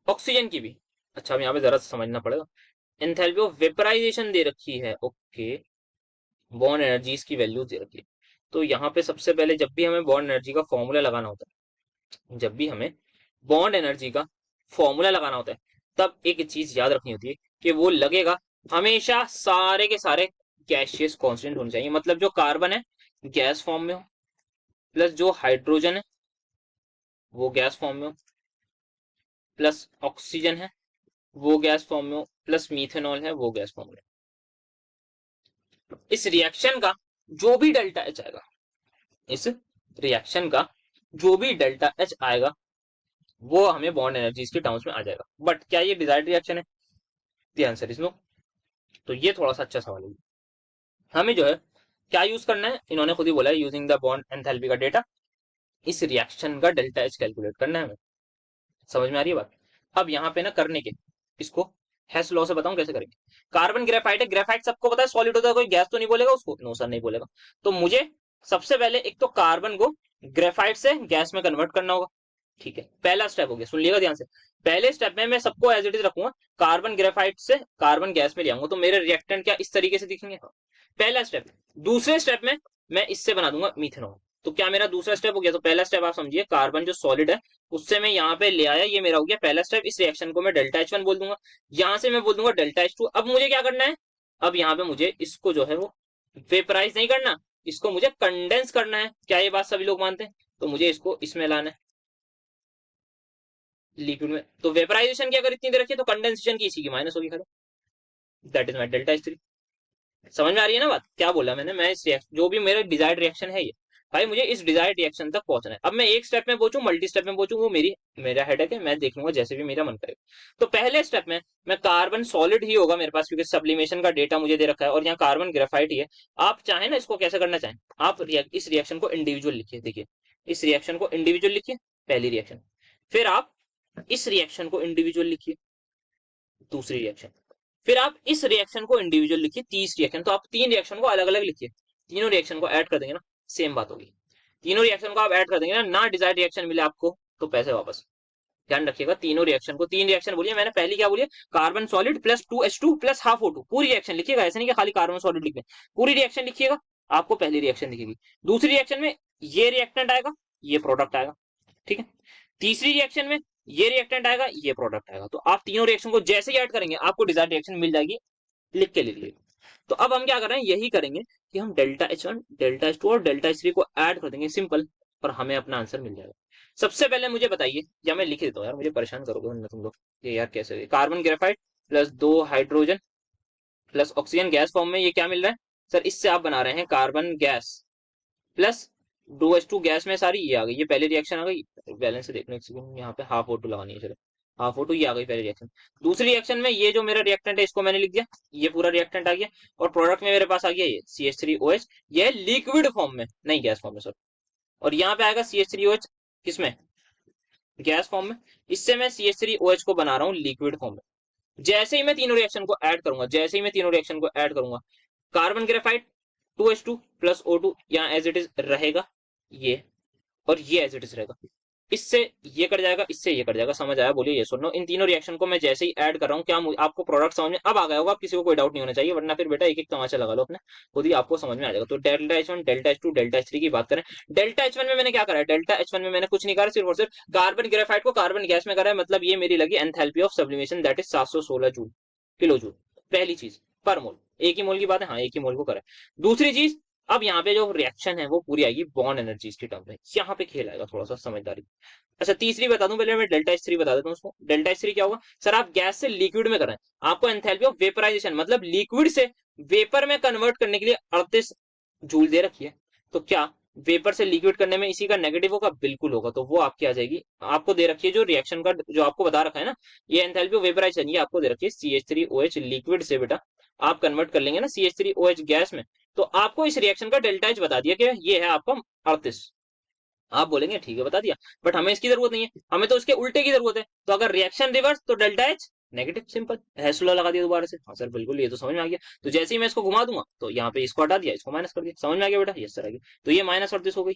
Speaker 1: ऑक्सीजन की भी, अच्छा अब यहाँ पे जरा समझना पड़ेगा। एंथैल्पी ऑफ वेपराइजेशन दे रखी है, ओके। बॉन्ड एनर्जीज की वैल्यूज दे रखी है। तो यहाँ पे सबसे पहले जब भी हमें बॉन्ड एनर्जी का फॉर्मूला लगाना होता है, जब भी हमें बॉन्ड एनर्जी का फॉर्मूला लगाना होता है, तब एक चीज याद रखनी होती है कि वो लगेगा हमेशा सारे के सारे गैसियस कांस्टेंट होने चाहिए। मतलब जो कार्बन है गैस फॉर्म में हो, प्लस जो हाइड्रोजन है वो गैस फॉर्म में हो, प्लस ऑक्सीजन है वो गैस फॉर्म में हो, प्लस मीथेनॉल है वो गैस फॉर्म में। इस रिएक्शन का जो भी डेल्टा एच आएगा, इस रिएक्शन का जो भी डेल्टा एच आएगा वो हमें बॉन्ड एनर्जीज के टर्म्स में आ जाएगा। बट क्या ये डिजायर्ड रिएक्शन है? The answer is no. तो ये थोड़ा सा अच्छा सवाल है। हमें जो है क्या यूज करना है, इन्होंने खुद ही बोला है, यूजिंग द बॉन्ड एंथैल्पी का डेटा, इस रिएक्शन का डेल्टा एच कैलकुलेट करना है हमें। समझ में आ रही है बात? अब यहाँ पे ना करने के, इसको हेस लॉ से बताऊं कैसे करेंगे। कार्बन ग्रेफाइट है, ग्रेफाइट सबको पता है सॉलिड होता है, कोई गैस तो नहीं बोलेगा उसको, नो सर नहीं बोलेगा। तो मुझे सबसे पहले एक तो कार्बन को ग्रेफाइट से गैस में कन्वर्ट करना होगा। ठीक है, पहला स्टेप हो गया, सुन लिएगा ध्यान से। पहले स्टेप में मैं सबको एज इट इज रखूंगा, कार्बन ग्रेफाइट से कार्बन गैस में ले आऊंगा, तो मेरे रिएक्टेंट क्या इस तरीके से दिखेंगे, पहला स्टेप। दूसरे स्टेप में मैं इससे बना दूंगा मिथेनॉल। तो क्या मेरा दूसरा स्टेप हो गया? तो पहला स्टेप आप समझिए, कार्बन जो सॉलिड है उससे मैं यहाँ पे ले आया, ये मेरा हो गया पहला स्टेप। इस रिएक्शन को मैं डेल्टा H1 बोल दूंगा, यहां से मैं बोल दूंगा डेल्टा H2। अब मुझे क्या करना है, अब यहाँ पे मुझे इसको जो है वो वेपराइज नहीं करना, इसको मुझे कंडेंस करना है। क्या ये बात सभी लोग मानते हैं? तो मुझे इसको इसमें लाना है, लिक्विड में। तो वेपराइजेशन की अगर इतनी देर रखिए तो कंडेंसेशन की इसी की माइनस होगी खड़े, that is my delta H3। समझ में आ रही है ना बात? क्या बोला मैंने, मैं इस जो भी मेरा डिजायर्ड रिएक्शन है ये, भाई मुझे इस डिजायर्ड रिएक्शन तक पहुंचना है। अब मैं एक स्टेप में पहुंचू, मल्टी स्टेप में पहुंचू, वो मेरा हेडेक है, मैं देख लूंगा जैसे भी मेरा मन करेगा। तो पहले स्टेप में मैं कार्बन सॉलिड ही होगा मेरे पास, क्योंकि सब्लिमेशन का डेटा मुझे दे रखा है और यहाँ कार्बन ग्रेफाइट ही है। आप चाहे ना इसको कैसे करना चाहें, आप इस रिएक्शन को इंडिविजुअल लिखिए। देखिए इस रिएक्शन को इंडिविजुअल लिखिए, पहली रिएक्शन। फिर आप इस रिएक्शन को इंडिविजुअल लिखिए, दूसरी रिएक्शन। फिर आप इस रिएक्शन को इंडिविजुअल लिखिए, तीसरी रिएक्शन। तो आप तीन रिएक्शन को अलग अलग लिखिए, तीनों रिएक्शन को ऐड कर देंगे ना, सेम बात होगी। तीनों रिएक्शन को आप ऐड कर देंगे ना डिजायर्ड रिएक्शन मिले आपको तो पैसे वापस। ध्यान रखिएगा, तीनों रिएक्शन को, तीन रिएक्शन बोलिए मैंने, पहली क्या बोलिए, carbon solid plus 2H2 plus half O2, पूरी रिएक्शन लिखिएगा, ऐसे नहीं कि खाली कार्बन सॉलिड लिख दें, पूरी रिएक्शन लिखिएगा। आपको पहली रिएक्शन दिखेगी, दूसरी रिएक्शन में ये रिएक्टेंट आएगा, ये प्रोडक्ट आएगा, ठीक है। तीसरी रिएक्शन में ये रिएक्टेंट आएगा, ये प्रोडक्ट आएगा। तो आप तीनों रिएक्शन को जैसे ही ऐड करेंगे आपको डिजायर्ड रिएक्शन मिल जाएगी, लिख के ले लीजिए। तो अब हम क्या कर रहे हैं, यही करेंगे कि हम डेल्टा H1 डेल्टा H2 और डेल्टा H3 को ऐड कर देंगे, सिंपल, और हमें अपना आंसर मिल जाएगा। सबसे पहले मुझे बताइए, या मैं लिख देता हूँ यार, मुझे परेशान करोगे वरना तुम लोग, ये यार कैसे, carbon graphite plus 2 hydrogen plus oxygen gas form में, ये क्या मिल रहा है सर, इससे आप बना रहे हैं carbon gas plus 2H2 gas में सारी, ये आ गई, ये पहली रिएक्शन आ गई। बैलेंस से देखने यहाँ पे हाफ O2 लगानी है, चलो हाफ O2, ये आ गई पहली रिएक्शन। दूसरी रिएक्शन में ये जो मेरा रिएक्टेंट है इसको मैंने लिख दिया, ये पूरा रिएक्टेंट आ गया, और प्रोडक्ट में मेरे पास आ गया ये CH3OH, ये लिक्विड फॉर्म में, नहीं गैस फॉर्म में सर। और यहाँ पे आएगा CH3OH किसमें, गैस फॉर्म में। इससे मैं CH3OH को बना रहा हूँ लिक्विड फॉर्म में। जैसे ही मैं तीनों रिएक्शन को ऐड करूंगा, जैसे ही मैं तीनों रिएक्शन को ऐड करूंगा, carbon graphite 2H2 plus O2 यहाँ एज इट इज रहेगा, ये और ये एज इट इज रहेगा, इससे ये कट जाएगा, इससे ये कट जाएगा। समझ आया? बोलिए ये सुनो। इन तीनों रिएक्शन को मैं जैसे ही ऐड कर रहा हूँ, क्या आपको प्रोडक्ट समझ में अब आ गया होगा? किसी को कोई डाउट नहीं होना चाहिए, वरना फिर बेटा एक एक तमाचा लगा लो अपने, खुद ही आपको समझ में आ जाएगा। तो delta H1 delta H2 delta H3 की बात करें, डेल्टा H1 में मैंने क्या करा है, डेल्टा H1 में मैंने कुछ नहीं करा, सिर्फ और सिर्फ कार्बन ग्रेफाइट को कार्बन गैस में करा है। मतलब ये मेरी लगी enthalpy of sublimation, that is 716 kilo joule. पहली चीज पर मोल, एक ही मोल की बात है, हाँ एक ही मोल को करा है। दूसरी चीज अब यहाँ पे जो रिएक्शन है वो पूरी आएगी बॉन्ड एनर्जीज की टर्म में, यहाँ पे खेल आएगा थोड़ा सा समझदारी। अच्छा तीसरी बता दूं, पहले मैं डेल्टा एच थ्री बता देता हूँ उसको। डेल्टा एच थ्री क्या होगा सर, आप गैस से लिक्विड में कर रहे हैं, आपको एंथैल्पी ऑफ वेपराइजेशन मतलब लिक्विड से वेपर में कन्वर्ट करने के लिए 38 जूल दे रखी है। तो क्या वेपर से लिक्विड करने में इसी का नेगेटिव होगा? बिल्कुल होगा। तो वो आपकी आ जाएगी, आपको दे रखी है जो रिएक्शन का जो आपको बता रखा है ना, ये एंथैल्पी ऑफ वेपराइजेशन, ये आपको दे रखी है CH3OH लिक्विड से बेटा आप कन्वर्ट कर लेंगे ना CH3OH गैस में, तो आपको इस रिएक्शन का डेल्टा एच बता दिया कि ये है आपका 38। आप बोलेंगे ठीक है बता दिया, बट हमें इसकी जरूरत नहीं है, हमें तो उसके उल्टे की जरूरत है। तो अगर रिएक्शन रिवर्स तो delta H negative, simple. Hash law लगा दिया दोबारा से। हाँ सर बिल्कुल, ये तो समझ में आ गया। तो जैसे ही मैं इसको घुमा दूंगा तो यहाँ पे इसको हटा दिया, इसको माइनस कर दिया, समझ में आ गया बेटा? यस सर आ गया। तो ये माइनस 38 हो गई।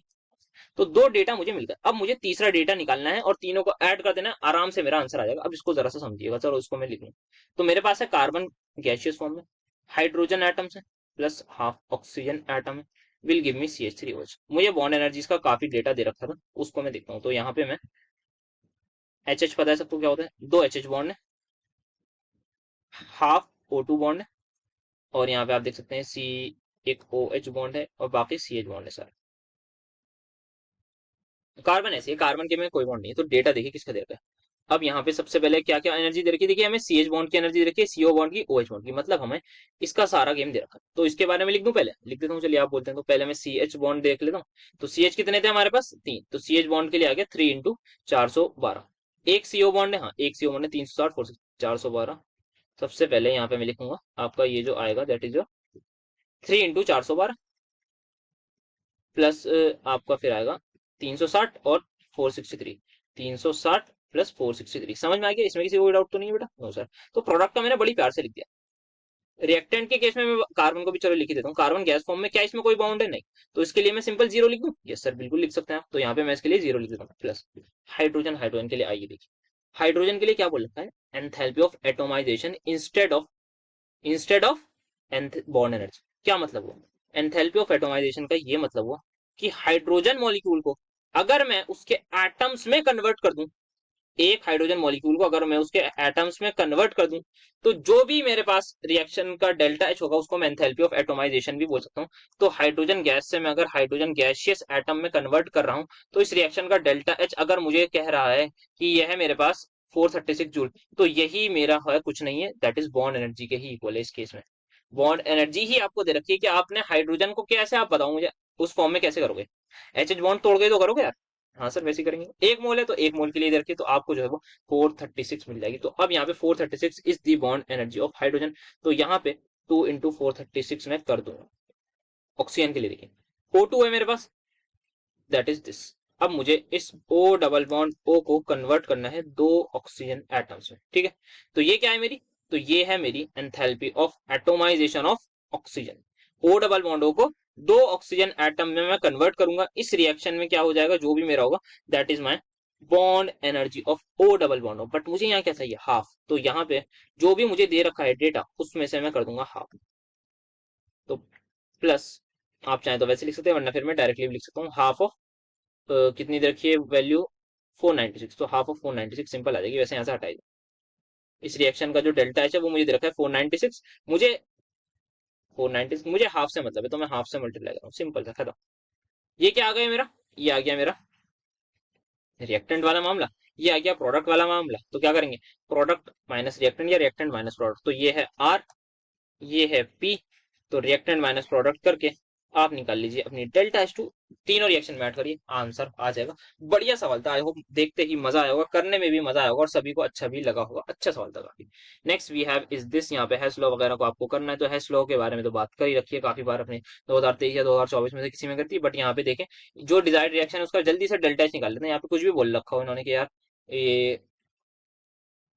Speaker 1: तो दो डेटा मुझे मिल गया। अब मुझे तीसरा डेटा निकालना है और तीनों को ऐड कर देना है, आराम से मेरा आंसर आ जाएगा। अब इसको जरा सा समझिएगा, चलो इसको मैं लिख लूं। तो मेरे पास है कार्बन गैसियस फॉर्म में, हाइड्रोजन एटम्स है प्लस हाफ ऑक्सीजन एटम है, विल गिव मी CH3OH। मुझे बॉन्ड एनर्जीज का काफी डेटा दे रखा था, उसको मैं देखता हूँ। तो यहाँ पे मैं HH पता है सबको क्या होता है, दो HH बॉन्ड है, हाफ O2 बॉन्ड है, और यहाँ पे आप देख सकते हैं C एक OH बॉन्ड है और बाकी CH बॉन्ड है सर। कार्बन ऐसे है, कार्बन के में कोई बॉन्ड नहीं है। तो डेटा देखिए किसका दे रखा है। अब यहाँ पे सबसे पहले क्या क्या एनर्जी दे रखी है, देखिए हमें CH बॉन्ड की एनर्जी दे रखी है, CO बॉन्ड की, OH बॉन्ड की, मतलब हमें इसका सारा गेम दे रखा है। तो इसके बारे में लिख दूं, पहले लिख देता हूँ, चलिए आप बोलते हैं। तो पहले मैं CH बॉन्ड देख लेता हूँ। तो CH कितने थे हमारे पास? 3। तो CH बॉन्ड के लिए आ गया 3 इंटू 412। एक CO बॉन्ड है, हाँ एक CO बॉन्ड है, 360 412। सबसे पहले यहाँ पे मैं लिखूंगा आपका ये जो आएगा दैट इज 3 इंटू 412 प्लस आपका फिर आएगा 360 और 463। 360 प्लस 463, समझ में आ गया? इसमें किसी को डाउट तो नहीं है बेटा? No sir. तो प्रोडक्ट का मैंने बड़ी प्यार से लिख दिया। रिएक्टेंट के केस में मैं कार्बन को भी चलो लिख ही देता हूँ। कार्बन गैस फॉर्म में, क्या इसमें कोई बाउंड है? नहीं। तो इसके लिए मैं सिंपल जीरो लिख दूं? यस सर बिल्कुल लिख सकते हैं आप। तो यहाँ पे मैं इसके लिए जीरो लिख देता हूँ। प्लस हाइड्रोजन, हाइड्रोजन के लिए आइए देखिए, हाइड्रोजन के लिए क्या बोल रखा है, enthalpy of atomization instead of bond energy. क्या मतलब हुआ एंथैल्पी ऑफ एटोमाइजेशन का? ये मतलब हुआ कि हाइड्रोजन मॉलिक्यूल को अगर मैं उसके एटम्स में कन्वर्ट कर दूं, एक हाइड्रोजन मॉलिक्यूल को अगर मैं उसके एटम्स में कन्वर्ट कर दूं, तो जो भी मेरे पास रिएक्शन का डेल्टा एच होगा उसको मैं एंथैल्पी ऑफ एटोमाइजेशन भी बोल सकता हूँ। तो हाइड्रोजन गैस से मैं अगर हाइड्रोजन गैसियस एटम में कन्वर्ट कर रहा हूँ, तो इस रिएक्शन का डेल्टा एच अगर मुझे कह रहा है कि यह है मेरे पास 436 जूल, तो यही मेरा है, कुछ नहीं है, दैट इज बॉन्ड एनर्जी के ही इक्वल है। इस केस में बॉन्ड एनर्जी ही आपको दे रखी है कि आपने हाइड्रोजन को कैसे, आप बताओ मुझे उस फॉर्म में कैसे करोगे? एच बॉन्ड तोड़ गए तो करोगे यार? हाँ सर वैसे ही करेंगे। एक मोल है तो एक मोल के लिए इधर की, तो आपको जो है वो 436 मिल जाएगी। तो अब यहाँ पे 436 is the bond energy of hydrogen. तो यहाँ पे 2 इंटू 436 में कर दूंगा। ऑक्सीजन के लिए देखिए O2 है मेरे पास, दैट इज दिस। अब मुझे इस O डबल बॉन्ड O को कन्वर्ट करना है दो ऑक्सीजन एटम्स में, ठीक है? तो ये क्या है मेरी, तो ये है मेरी enthalpy of atomization of oxygen. O double bond O को दो ऑक्सीजन एटम में मैं कन्वर्ट करूंगा। इस रिएक्शन में क्या हो जाएगा, जो भी मेरा होगा that is my bond energy of O double bond O। But मुझे यहाँ क्या चाहिए, हाफ। तो यहाँ पे जो भी मुझे दे रखा है डेटा उसमें से मैं कर दूंगा हाफ। तो प्लस आप चाहें तो वैसे लिख सकते हैं, वरना फिर मैं डायरेक्टली लिख सकता हूँ हाफ ऑफ कितनी दे रखी है वैल्यू 496। तो हाफ ऑफ 496 सिंपल आ जाएगी। वैसे यहाँ से हटाइए, इस रिएक्शन का जो डेल्टा एच है वो मुझे दे रखा है 496। मुझे 496 मुझे हाफ से मतलब है, तो मैं हाफ से मल्टीप्लाई कर रहा हूँ, सिंपल सा खत्म। ये क्या आ गया मेरा, ये आ गया मेरा रिएक्टेंट वाला मामला, ये आ गया प्रोडक्ट वाला मामला। तो क्या करेंगे, प्रोडक्ट माइनस रिएक्टेंट या रिएक्टेंट माइनस प्रोडक्ट। तो ये है आर, ये है पी। तो रिएक्टेंट माइनस प्रोडक्ट करके आप निकाल लीजिए अपनी डेल्टा एच टू। तीनों रिएक्शन में ऐड करिए, आंसर आ जाएगा। बढ़िया सवाल था, आई होप देखते ही मजा आया होगा, करने में भी मजा आया होगा और सभी को अच्छा भी लगा होगा। अच्छा सवाल था काफी। Next we have is this, यहाँ पे हैश लॉ वगैरह को आपको करना है। तो हैश लॉ के बारे में तो बात कर ही रखी है काफी बार अपने 2023 या 2024 में से किसी में करती है। बट यहाँ पे देखें जो डिजायर्ड रिएक्शन है उसका जल्दी से डेल्टा एच निकाल लेते हैं। यहाँ पे कुछ भी बोल रखा हो इन्होंने कि यार ये,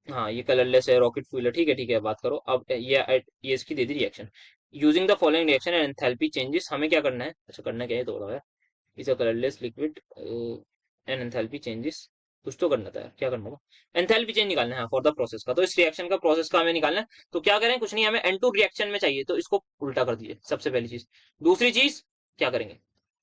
Speaker 1: हाँ ये कलरलेस है, रॉकेट फ्यूल है, ठीक है ठीक है बात करो। अब ये इसकी दे दी reaction, using the following reaction and enthalpy changes. हमें क्या करना है, अच्छा करना क्या है थोड़ा यार, इस colourless liquid and enthalpy changes, कुछ तो करना था यार, क्या करना होगा, एंथैल्पी चेंज निकालना है फॉर द प्रोसेस का। तो इस रिएक्शन का प्रोसेस का हमें निकालना है। तो क्या करें, कुछ नहीं, हमें N2 रिएक्शन में चाहिए, तो इसको उल्टा कर दीजिए सबसे पहली चीज। दूसरी चीज क्या करेंगे,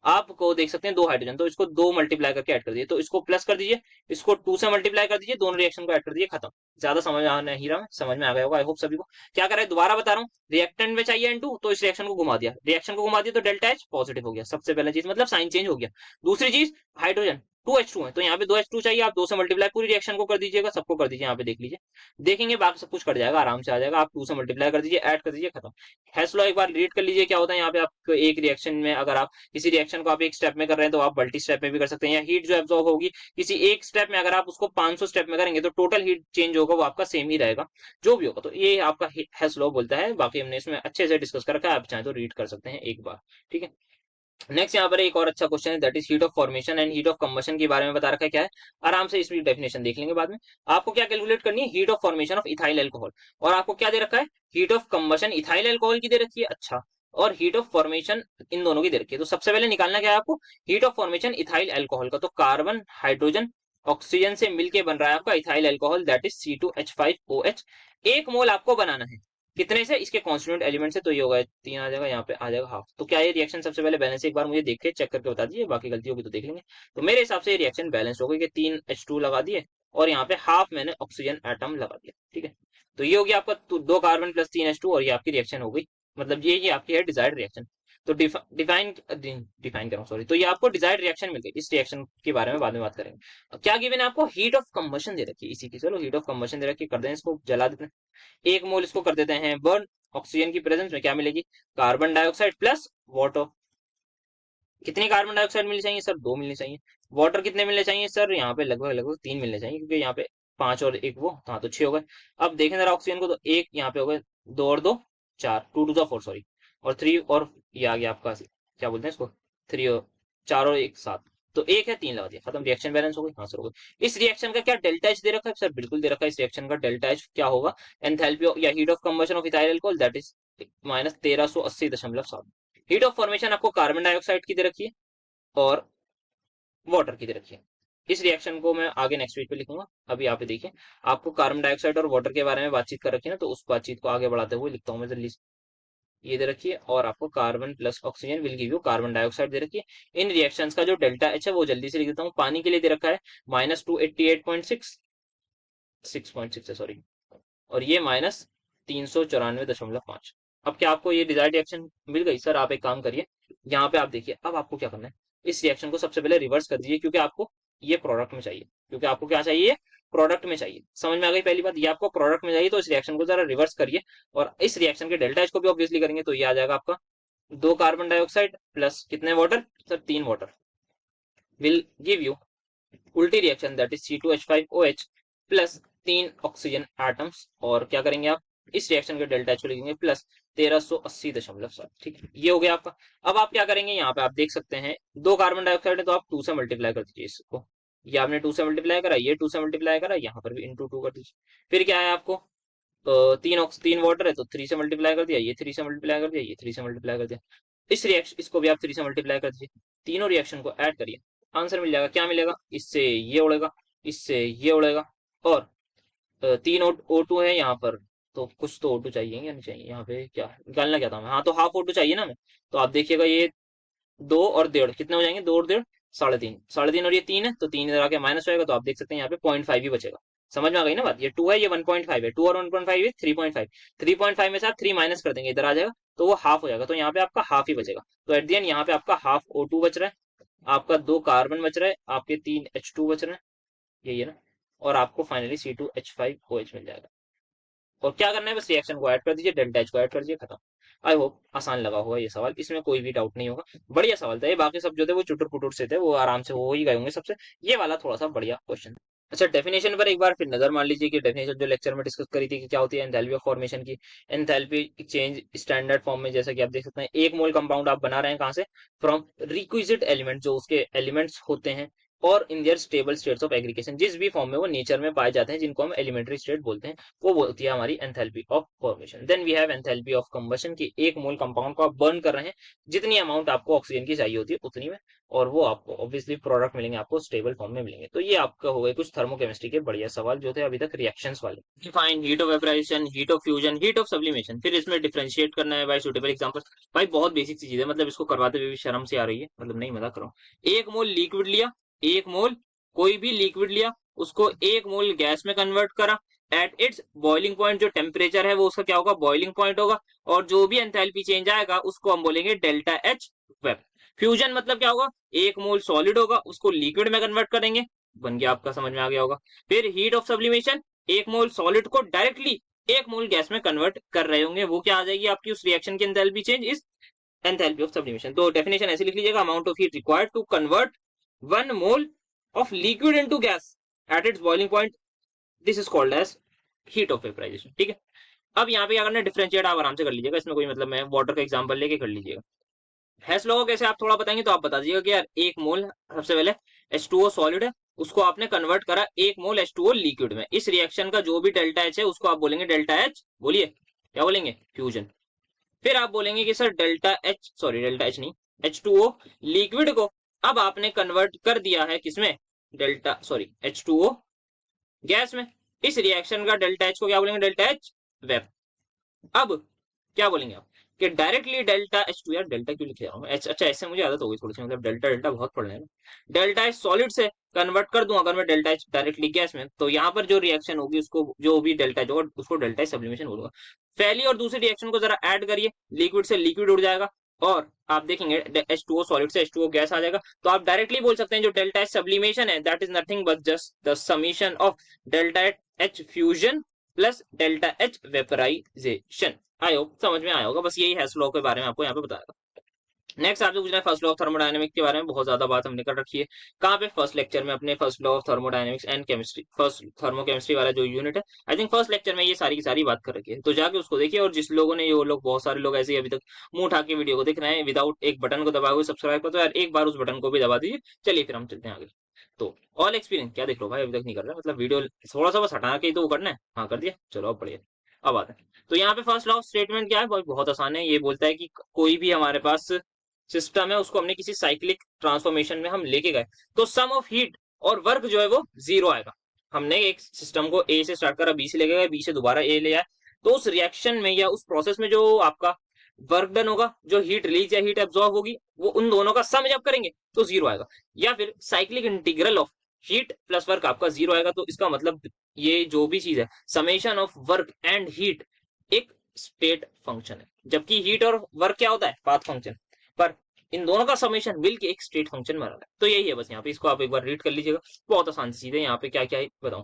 Speaker 1: आपको देख सकते हैं 2 हाइड्रोजन, तो इसको 2 मल्टीप्लाई करके ऐड कर दीजिए, तो इसको प्लस कर दीजिए, इसको 2 से मल्टीप्लाई कर दीजिए, दोनों रिएक्शन को ऐड कर दीजिए, खत्म। ज्यादा समझ आ नहीं रहा, समझ में आ गया होगा आई होप सभी को। क्या करें दोबारा बता रहा हूँ, रिएक्टेंट में चाहिए N2, तो इस रिएक्शन को घुमा दिया, रिएक्शन को घुमा दिया तो डेल्टा H पॉजिटिव हो गया, सबसे पहले चीज मतलब साइन चेंज हो गया। दूसरी चीज हाइड्रोजन 2H2 है, तो यहाँ पे 2H2 चाहिए, आप 2 से मल्टीप्लाई पूरी रिएक्शन को कर दीजिएगा, सबको कर दीजिए, यहाँ पे देख लीजिए, देखेंगे बाकी सब कुछ कट जाएगा, आराम से आ जाएगा। आप 2 से मल्टीप्लाई कर दीजिए, ऐड कर दीजिए, खत्म। हेस लॉ एक बार रीड कर लीजिए क्या होता है यहाँ पे। आपको एक रिएक्शन में अगर आप किसी रिएक्शन को आप एक स्टेप में कर रहे हैं तो आप मल्टी स्टेप में भी कर सकते हैं, या हीट जो एब्जॉर्ब होगी किसी एक स्टेप में अगर आप उसको 500 स्टेप में करेंगे तो टोटल हीट चेंज होगा वो आपका सेम ही रहेगा जो भी होगा। तो ये आपका हेस लॉ बोलता है, बाकी हमने इसमें अच्छे से डिस्कस कर रखा है, आप चाहें तो रीड कर सकते हैं एक बार, ठीक है। नेक्स्ट यहाँ पर एक और अच्छा क्वेश्चन है, that is heat of formation and heat of combustion के बारे में बता रखा है क्या है। आराम से इसकी डेफिनेशन देख लेंगे बाद में। आपको क्या कैलकुलेट करनी है, heat of formation of ethyl alcohol, और आपको क्या दे रखा है, heat of combustion ethyl alcohol की दे रखी है, अच्छा, और हीट ऑफ फॉर्मेशन इन दोनों की दे रखी है। तो सबसे पहले निकालना क्या है आपको, heat of formation ethyl alcohol का, तो कार्बन हाइड्रोजन ऑक्सीजन से मिलकर बन रहा है आपका ethyl alcohol, that is C2H5OH। एक मोल आपको बनाना है, कितने से, इसके कॉन्स्टिट्यूएंट एलिमेंट से, तो ये होगा 3 आ जाएगा, यहाँ पे आ जाएगा हाफ। तो क्या ये रिएक्शन सबसे पहले बैलेंस, एक बार मुझे देख के चेक करके बता दीजिए, बाकी गलती होगी तो देख लेंगे। तो मेरे हिसाब से ये रिएक्शन बैलेंस हो गई कि 3H2 लगा दिए और यहाँ पे हाफ मैंने ऑक्सीजन एटम लगा दिया, ठीक है। तो ये हो गया आपका 2 कार्बन प्लस 3H2, और ये आपकी रिएक्शन हो गई, मतलब ये आपकी है डिजायर्ड रिएक्शन। तो डिफाइन डिफाइन करूँ सॉरी, तो ये आपको डिजायर्ड रिएक्शन मिल गई। इस रिएक्शन के बारे में बाद में बात करेंगे। अब क्या गिवन है आपको, हीट ऑफ कंबशन दे रखी है इसी की, चलो हीट ऑफ कंबशन दे रखी है, कर दें इसको, जला देते हैं। एक मोल इसको कर देते हैं बर्न, ऑक्सीजन की प्रेजेंस में क्या मिलेगी, कार्बन डाइऑक्साइड प्लस वाटर। कितनी कार्बन डाइऑक्साइड मिलनी चाहिए सर, 2 मिलनी चाहिए। वाटर कितने मिलने चाहिए सर, यहाँ पे लगभग लगभग 3 मिलने चाहिए, क्योंकि यहाँ पे 5 और एक वो, हाँ तो 6 हो गए। अब देखें जरा ऑक्सीजन को, तो एक यहाँ पे हो गए, 2 और 2 4, 2 2 4 सॉरी, और 3 और ये आ गया आपका, क्या बोलते हैं इसको, 3 और 4 और 1 7, तो 1 है 3 लगा दिया, खत्म, रिएक्शन बैलेंस हो गई, हाँ सर हो गई। इस रिएक्शन का क्या डेल्टा एच दे रखा है सर, बिल्कुल दे रखा है। इस रिएक्शन का डेल्टा एच क्या होगा, एंथैल्पी या heat of combustion of ethyl alcohol, that is -1380.7। Heat of formation आपको कार्बन डाइऑक्साइड की दे रखी है और वाटर की दे रखी है। इस रिएक्शन को मैं आगे नेक्स्ट पेज पे लिखूंगा, अभी यहाँ पे देखिए आपको कार्बन डाइऑक्साइड और वाटर के बारे में बातचीत कर रखी है ना, तो उस बातचीत को आगे बढ़ाते हुए लिखता हूँ मैं जल्दी से। ये दे रखी है, और आपको carbon plus oxygen will give you carbon dioxide दे रखी है। इन रिएक्शंस का जो डेल्टा एच है वो जल्दी से लिख देता हूँ। पानी के लिए दे रखा है -288.6 6.6 है सॉरी, और ये -394.5। अब क्या आपको ये डिजायर्ड रिएक्शन मिल गई सर, आप एक काम करिए, यहाँ पे आप देखिए, अब आपको क्या करना है, इस रिएक्शन को सबसे पहले रिवर्स कर दीजिए, क्योंकि आपको ये प्रोडक्ट में चाहिए, क्योंकि आपको क्या चाहिए, प्रोडक्ट में चाहिए। समझ में आ गई पहली बात, ये आपको प्रोडक्ट में चाहिए, तो इस रिएक्शन को जरा रिवर्स करिए, और इस रिएक्शन के डेल्टा एच को भी ऑब्वियसली करेंगे, तो ये आ जाएगा आपका 2 कार्बन डाइऑक्साइड प्लस कितने water sir, 3 water will give you उल्टी reaction, that is C2H5OH plus 3 oxygen atoms, और क्या करेंगे आप, इस रिएक्शन के डेल्टा एच को लिखेंगे प्लस 1380.7, ठीक है, ये हो गया आपका। अब आप क्या करेंगे, यहाँ पे आप देख सकते हैं 2 कार्बन डाइऑक्साइड है, तो आप 2 से मल्टीप्लाई कर दीजिए इसको, ये आपने 2 से मल्टीप्लाई करा, ये 2 से मल्टीप्लाई करा, यहाँ पर भी इंटू 2 कर दीजिए। फिर क्या है आपको, 3 वाटर है, तो 3 से मल्टीप्लाई कर दिया, ये 3 से मल्टीप्लाई कर दिया, ये 3 से मल्टीप्लाई कर दिया। इस रिएक्शन इसको भी आप 3 से मल्टीप्लाई कर दीजिए, तीनों रिएक्शन को ऐड करिए, आंसर मिल जाएगा। क्या मिलेगा, इससे ये उड़ेगा, इससे ये उड़ेगा, और 3 O2 है यहाँ पर, तो कुछ तो O2 चाहिए या नहीं चाहिए, यहाँ पे क्या निकालना क्या था मैं, हाँ तो हाफ O2 चाहिए ना मैं। तो आप देखिएगा ये 2 और 1.5 कितने हो जाएंगे, 2 और 1.5 3.5, 3.5 और ये 3 है, तो 3 इधर आके माइनस होएगा, तो आप देख सकते हैं यहाँ पे 0.5 ही बचेगा। समझ में आ गई ना बात, ये 2 है, ये 1.5 है, 2 और 1.5 है 3.5, 3.5 में से आप 3 माइनस कर देंगे, इधर आ जाएगा, तो वो हाफ हो जाएगा, तो यहाँ पे आपका हाफ ही बचेगा। तो एट द एंड यहाँ पे आपका हाफ O2 बच रहा है, आपका 2 कार्बन बच रहा है, आपके 3 H2 बच रहे हैं, यही है ना, और आपको फाइनली C2H5OH मिल जाएगा। और क्या करना है, बस रिएक्शन को ऐड कर दीजिए, डेल्टा एच को ऐड कर दीजिए, खत्म। आई होप आसान लगा होगा ये सवाल, इसमें कोई भी डाउट नहीं होगा, बढ़िया सवाल था ये। बाकी सब जो थे वो चुटुर पुटुर से थे, वो आराम से हो ही गए होंगे सबसे, ये वाला थोड़ा सा बढ़िया क्वेश्चन। अच्छा, डेफिनेशन पर एक बार फिर नजर मार लीजिए कि डेफिनेशन जो लेक्चर में डिस्कस करी थी कि क्या होती है एंथैल्पी ऑफ फॉर्मेशन की। एंथैल्पी चेंज स्टैंडर्ड फॉर्म में, जैसा कि आप देख सकते हैं, एक मोल कंपाउंड आप बना रहे हैं कहाँ से, फ्रॉम रिक्विजिट एलिमेंट, जो उसके एलिमेंट्स होते हैं और in their stable states of aggregation, जिस भी फॉर्म में वो नेचर में पाए जाते हैं, जिनको हम एलिमेंट्री स्टेट बोलते हैं, वो होती है हमारी enthalpy of formation. Then we have enthalpy of combustion, की एक मोल कंपाउंड को आप बर्न कर रहे हैं, जितनी अमाउंट आपको ऑक्सीजन की चाहिए होती है उतनी में, और वो आपको ऑब्वियसली प्रोडक्ट मिलेंगे, आपको स्टेबल फॉर्म में मिलेंगे। तो ये आपका हो गए कुछ थर्मोकेमिस्ट्री के बढ़िया सवाल जो थे अभी तक रिएक्शंस वाले। Define heat of vaporisation, heat of fusion, heat of sublimation, फिर इसमें डिफरेंशिएट करना है बाय सूटेबल एग्जांपल्स। भाई बहुत बेसिक चीज है, मतलब इसको करवाते हुए भी शर्म से आ रही है, मतलब नहीं मजाक कर रहा हूं। एक मोल लिक्विड लिया, एक मोल कोई भी लिक्विड लिया, उसको एक मोल गैस में कन्वर्ट करा, एट इट्स बॉइलिंग पॉइंट, जो टेम्परेचर है वो उसका क्या होगा, बॉइलिंग पॉइंट होगा, और जो भी एंथैल्पी चेंज आएगा उसको हम बोलेंगे डेल्टा एच वेप। फ्यूजन मतलब क्या होगा, एक मोल सॉलिड होगा, उसको लिक्विड में कन्वर्ट करेंगे, बन गया, आपका समझ में आ गया होगा। फिर हीट ऑफ सब्लिमेशन, एक मोल सॉलिड को डायरेक्टली एक मोल गैस में कन्वर्ट कर रहे होंगे, वो क्या आ जाएगी आपकी उस रिएक्शन की enthalpy change is enthalpy of sublimation. तो डेफिनेशन ऐसे लिख लीजिएगा, amount of heat required to convert 1 mole of liquid into gas at its boiling point, this is called as heat of vaporization। ठीक है, अब यहाँ पे क्या करना है, डिफरेंशिएट आप आराम से कर लीजिएगा, इसमें कोई मतलब, मैं वाटर का एग्जांपल लेके कर लीजिएगा। हेस लॉ को कैसे आप थोड़ा बताएंगे, तो आप बता दीजिएगा कि यार एक मोल सबसे पहले H2O सॉलिड है, उसको आपने कन्वर्ट करा एक मोल H2O लिक्विड में, इस रिएक्शन का जो भी डेल्टा एच है उसको आप बोलेंगे डेल्टा एच, बोलिए क्या बोलेंगे, फ्यूजन। फिर आप बोलेंगे कि सर डेल्टा एच नहीं, H2O लिक्विड को अब आपने कन्वर्ट कर दिया है किसमें, H2O गैस में, इस रिएक्शन का डेल्टा एच को क्या बोलेंगे, डेल्टा एच वेप। अब क्या बोलेंगे आप कि डायरेक्टली डेल्टा एच टू, यार डेल्टा क्यों लिख रहा हूँ एच, अच्छा ऐसे मुझे आदत हो गई थोड़ी सी, मतलब डेल्टा डेल्टा बहुत पढ़ रहे हैं। डेल्टा एच सॉलिड से कन्वर्ट कर दूं अगर मैं डेल्टा एच डायरेक्टली गैस में, तो यहाँ पर जो रिएक्शन होगी उसको जो भी डेल्टा एच होगा उसको डेल्टा एच सब्लिमेशन बोलूंगा। पहली और दूसरी रिएक्शन को जरा ऐड करिए, लिक्विड से लिक्विड उड़ जाएगा, और आप देखेंगे H2O सॉलिड से H2O गैस आ जाएगा, तो आप डायरेक्टली बोल सकते हैं जो डेल्टा एच सब्लिमेशन है that is nothing but just the summation of delta H fusion plus delta H vaporisation. I hope समझ में आया होगा, बस यही हेस लॉ के बारे में आपको यहाँ पे बताया था। नेक्स्ट आपसे पूछना है फर्स्ट लॉ ऑफ थर्मोडायनेमिक्स के बारे में, बहुत ज्यादा बात हमने कर रखी है, कहाँ पे, फर्स्ट लेक्चर में अपने first law of thermodynamics and chemistry, first thermochemistry वाला जो यूनिट है, आई थिंक फर्स्ट लेक्चर में ये सारी की सारी बात कर रखी है, तो जाके उसको देखिए। और जिस लोगों ने, ये लोग बहुत सारे लोग ऐसे ही अभी तक मुंह उठा के वीडियो को देख रहे हैं विदाउट एक बटन को दबाए हुए सब्सक्राइब कर, तो यार एक बार उस बटन को भी दबा दीजिए। चलिए फिर हम चलते हैं आगे। तो ऑल एक्सपीरियंस क्या देख लो भाई, अभी तक नहीं कर रहा, मतलब वीडियो थोड़ा सा बस हटा के ही तो वो करना है, हाँ कर दिया, चलो अब बढ़िया। अब आते हैं, तो यहाँ पे फर्स्ट लॉ ऑफ स्टेटमेंट क्या है, बहुत आसान है, ये बोलता है कि कोई भी हमारे पास सिस्टम है उसको हमने किसी साइक्लिक ट्रांसफॉर्मेशन में हम लेके गए, तो सम ऑफ हीट और वर्क जो है वो जीरो आएगा। हमने एक सिस्टम को ए से स्टार्ट करा, बी से लेके गए, बी से दोबारा ए ले आए, तो उस रिएक्शन में या उस प्रोसेस में जो आपका वर्क डन होगा, जो हीट रिलीज या हीट एब्जॉर्ब होगी, वो उन दोनों का सम जब करेंगे तो जीरो आएगा। या फिर cyclic integral of heat plus work आपका जीरो आएगा, तो इसका मतलब ये जो भी चीज है, summation of work and heat एक स्टेट फंक्शन है, जबकि हीट और वर्क क्या होता है, पाथ फंक्शन, पर इन दोनों का समेशन मिलके एक स्टेट फंक्शन बना रहा है। तो यही है बस, यहाँ पे इसको आप एक बार रीड कर लीजिएगा, बहुत आसान सी चीज है, यहाँ पे क्या क्या है बताऊं।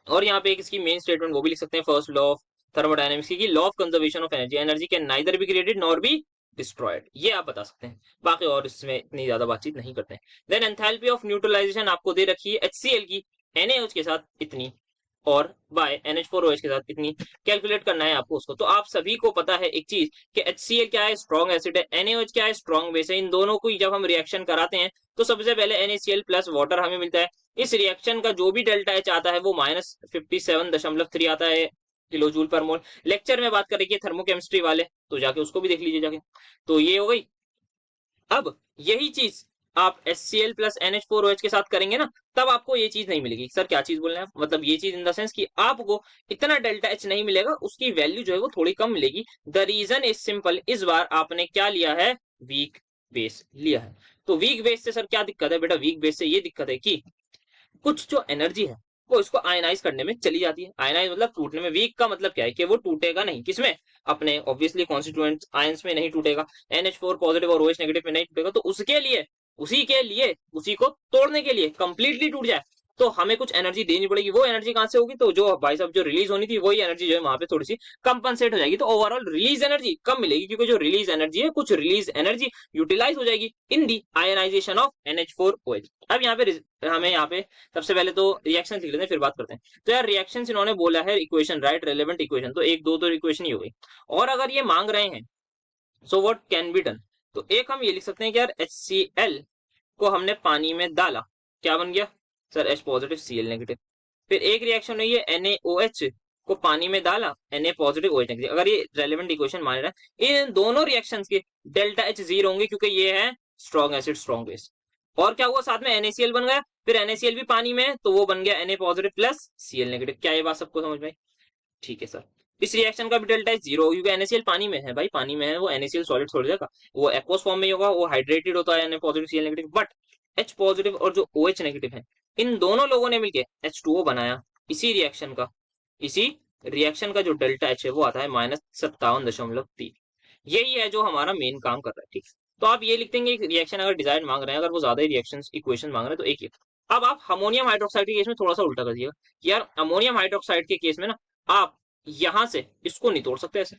Speaker 1: और यहाँ पे एक इसकी मेन स्टेटमेंट वो भी लिख सकते हैं फर्स्ट लॉ ऑफ थर्मोडायनेमिक्स की, law of conservation of energy, energy can neither be created nor be destroyed, ये आप बता सकते हैं, बाकी और इसमें इतनी ज्यादा बातचीत नहीं करते हैं। देन एंथैल्पी ऑफ न्यूट्रलाइजेशन आपको दे रखी है HCl की NaOH के साथ इतनी, और बाय NH4OH के साथ इतनी, कैलकुलेट करना है आपको उसको। तो आप सभी को पता है एक चीज कि HCl क्या है, स्ट्रॉन्ग एसिड है, NaOH क्या है, स्ट्रॉन्ग बेस है। इन दोनों को जब हम रिएक्शन कराते हैं तो सबसे पहले NaCl प्लस वाटर हमें मिलता है। इस रिएक्शन का जो भी डेल्टा एच आता है वो -57.3 आता है किलो जूल पर मोल। लेक्चर में बात करेंगे थर्मोकेमिस्ट्री वाले, तो जाके उसको भी देख लीजिए जाके। तो ये हो गई। अब यही चीज आप HCl प्लस NH4OH के साथ करेंगे ना, तब आपको ये चीज नहीं मिलेगी। सर क्या चीज बोल रहे हैं आप, मतलब ये चीज इन द सेंस कि आपको इतना डेल्टा एच नहीं मिलेगा, उसकी वैल्यू जो है वो थोड़ी कम मिलेगी। द रीजन इज सिंपल, इस बार आपने क्या लिया है, वीक बेस लिया है। तो वीक बेस से सर क्या दिक्कत है बेटा, वीक बेस से ये दिक्कत है कि कुछ जो एनर्जी है वो इसको आयनाइज करने में चली जाती है। आयनाइज मतलब टूटने में, वीक का मतलब क्या है कि वो टूटेगा नहीं, किसमें, अपने ऑब्वियसली कॉन्स्टिट्यूएंट आयंस में नहीं टूटेगा, NH4 पॉजिटिव और OH नेगेटिव में नहीं टूटेगा। तो उसी को तोड़ने के लिए कंप्लीटली टूट जाए तो हमें कुछ एनर्जी देनी पड़ेगी। वो एनर्जी कहां से होगी, तो जो भाई साहब जो रिलीज होनी थी वही एनर्जी जो है वहां पे थोड़ी सी कंपनसेट हो जाएगी, तो ओवरऑल रिलीज एनर्जी कम मिलेगी, क्योंकि जो रिलीज एनर्जी है, कुछ रिलीज एनर्जी यूटिलाइज हो जाएगी इन दी आयनाइजेशन ऑफ NH4OH। अब यहाँ पे सबसे पहले तो रिएक्शन लिख लेते हैं, फिर बात करते हैं। तो यार रिएक्शन इन्होंने बोला है इक्वेशन, राइट, रेलेवेंट इक्वेशन, तो एक दो तो इक्वेशन ही हो गई। और अगर ये मांग रहे हैं so what can be done, तो एक हम ये लिख सकते हैं कि यार HCl को हमने पानी में डाला, क्या बन गया sir, H positive Cl negative. फिर एक रिएक्शन हुई है NaOH को पानी में डाला, Na पॉजिटिव OH नेगेटिव। अगर ये रेलेवेंट इक्वेशन मान रहा है, इन दोनों रिएक्शंस के डेल्टा H जीरो होंगे क्योंकि ये है स्ट्रॉन्ग एसिड स्ट्रॉन्ग बेस। और क्या हुआ साथ में NaCl बन गया, फिर NaCl भी पानी में है तो वो बन गया Na positive plus Cl negative. क्या ये बात सबको समझ में आई? ठीक है सर। इस रिएक्शन का भी डेल्टा H जीरो क्योंकि NaCl पानी में है भाई, पानी में है वो NaCl सॉलिड छोड़ देगा, वो एक्वस फॉर्म में ही होगा, वो हाइड्रेटेड होता है Na positive Cl negative. But H positive और जो OH नेगेटिव है, इन दोनों लोगों ने मिलकर H2O बनाया। इसी रिएक्शन का जो डेल्टा H है वो आता है -57.3। यही है जो हमारा मेन काम कर रहा है। ठीक, तो आप ये लिख देंगे रिएक्शन अगर डिजाइन मांग रहे हैं, अगर वो ज्यादा ही रिएक्शन इक्वेशन मांग रहे हैं तो एक ही। अब आप अमोनियम हाइड्रोक्साइड के केस में थोड़ा सा उल्टा कर दिएगा, यार अमोनियम हाइड्रोक्साइड के केस में ना आप यहां से इसको नहीं तोड़ सकते ऐसे,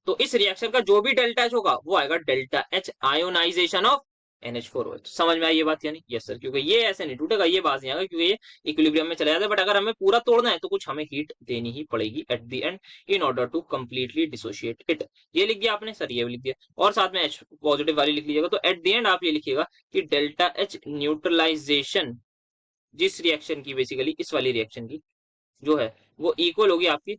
Speaker 1: तो इस रिएक्शन का जो भी डेल्टा एच होगा वो आएगा delta H ionisation of NH4OH। समझ में आई ये बात? यानी यस सर, क्योंकि ये ऐसे नहीं टूटेगा, ये बात नहीं आएगा क्योंकि ये इक्विलिब्रियम में चला जाता है। बट अगर हमें पूरा तोड़ना है तो कुछ हमें हीट देनी ही पड़ेगी at the end in order to completely dissociate it. ये लिख दिया आपने सर, ये भी लिख दिया, और साथ में H पॉजिटिव वाली लिख लीजिएगा। तो एट द एंड आप ये लिखिएगा कि डेल्टा एच न्यूट्रलाइजेशन जिस रिएक्शन की, बेसिकली इस वाली रिएक्शन की जो है वो इक्वल होगी आपकी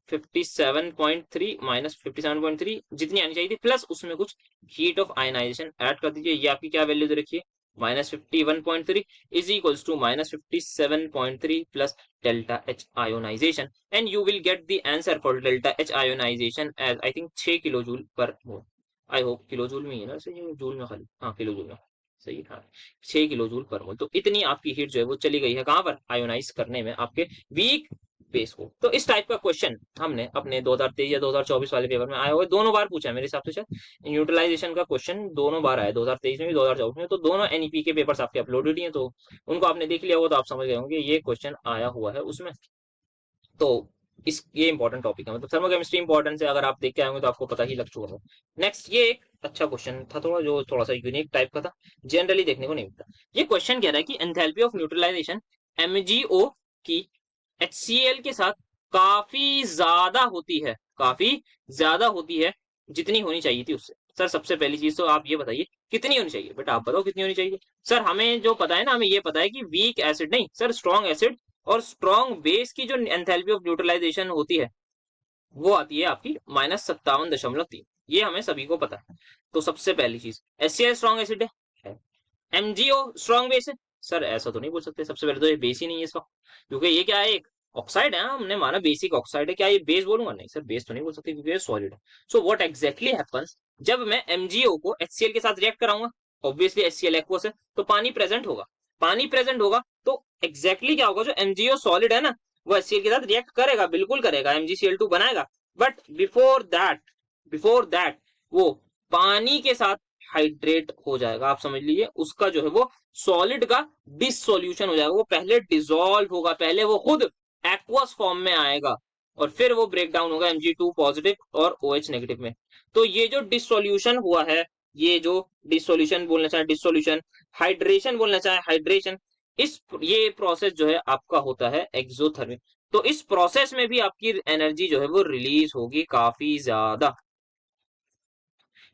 Speaker 1: 57.3 -57.3 जितनी आनी चाहिए थी, प्लस उसमें कुछ हीट ऑफ आयनाइजेशन ऐड कर दीजिए। ये आपकी क्या वैल्यू दे रखी है, -51.3 is equals to -57.3 plus delta H ionisation, and you will get the answer for delta H ionisation as I think 6 kilo joule per mole. I hope kilo joule में ही है ना, सही जूल में खाली, हाँ किलो जूल में सही है, हाँ 6 किलो जूल पर मोल। तो इतनी आपकी हीट जो है वो चली गई है कहां पर, आयोनाइज करने में आपके वीक बेस को। तो इस टाइप का क्वेश्चन हमने अपने 2023 या 2024 वाले पेपर में आया हुआ दोनों बार पूछा है मेरे हिसाब से, शायद न्यूट्रलाइजेशन का क्वेश्चन दोनों बार आया, 2023 में भी 2024 में। तो दोनों NEP के पेपर्स आपके अपलोडेड ही हैं, तो उनको आपने देख लिया होगा तो आप समझ गए होंगे ये क्वेश्चन आया हुआ है उसमें। तो इस ये इंपॉर्टेंट टॉपिक है, मतलब थर्मोकेमिस्ट्री इंपॉर्टेंट है, अगर आप देख के आएंगे तो आपको पता ही लग चुका होगा। नेक्स्ट, ये एक अच्छा क्वेश्चन था थोड़ा, जो थोड़ा सा यूनिक टाइप का था, जनरली देखने को नहीं मिलता। ये क्वेश्चन कह रहा है कि एंथैल्पी ऑफ न्यूट्रलाइजेशन MgO की HCl के साथ काफी ज्यादा होती है, काफी ज्यादा होती है जितनी होनी चाहिए थी उससे। सर सबसे पहली चीज तो आप ये बताइए कितनी होनी चाहिए, बेटा आप बताओ कितनी होनी चाहिए। सर हमें जो पता है ना, हमें ये पता है कि वीक एसिड नहीं सर, स्ट्रॉन्ग एसिड और स्ट्रॉन्ग बेस की जो एंथैल्पी ऑफ न्यूट्रलाइजेशन होती है वो आती है आपकी -57.3। ये हमें सभी को पता है। तो सबसे पहली चीज, HCl स्ट्रॉन्ग एसिड है, MgO स्ट्रॉन्ग बेस है। सर ऐसा तो नहीं बोल सकते, सबसे पहले तो ये बेस ही नहीं है इसका, क्योंकि ये क्या है, एक ऑक्साइड है, हमने माना बेसिक ऑक्साइड है, क्या ये बेस बोलूंगा? नहीं सर, बेस तो नहीं बोल सकते क्योंकि ये सॉलिड है। सो व्हाट एग्जैक्टली हैपेंस जब मैं MgO को HCl के साथ रिएक्ट कराऊंगा, ऑब्वियसली HCl एक्वस है तो पानी प्रेजेंट होगा, पानी प्रेजेंट होगा तो एग्जैक्टली क्या होगा, जो MgO सॉलिड है ना वो HCl के साथ रिएक्ट करेगा, बिल्कुल करेगा, MgCl2 बनाएगा। बट बिफोर दैट वो पानी के साथ हाइड्रेट हो जाएगा। आप समझ लीजिए उसका जो है वो सॉलिड का डिसोल्यूशन हो जाएगा, वो पहले डिसॉल्व होगा, पहले वो खुद एक्वस फॉर्म में आएगा और फिर वो ब्रेक डाउन होगा Mg2 पॉजिटिव और OH नेगेटिव में। तो ये जो डिसोल्यूशन हुआ है, ये जो डिसोल्यूशन बोलना चाहे डिसोल्यूशन, हाइड्रेशन बोलना चाहे हाइड्रेशन, ये प्रोसेस जो है आपका होता है एक्सोथर्मिक। तो इस प्रोसेस में भी आपकी एनर्जी जो है वो रिलीज होगी काफी ज्यादा।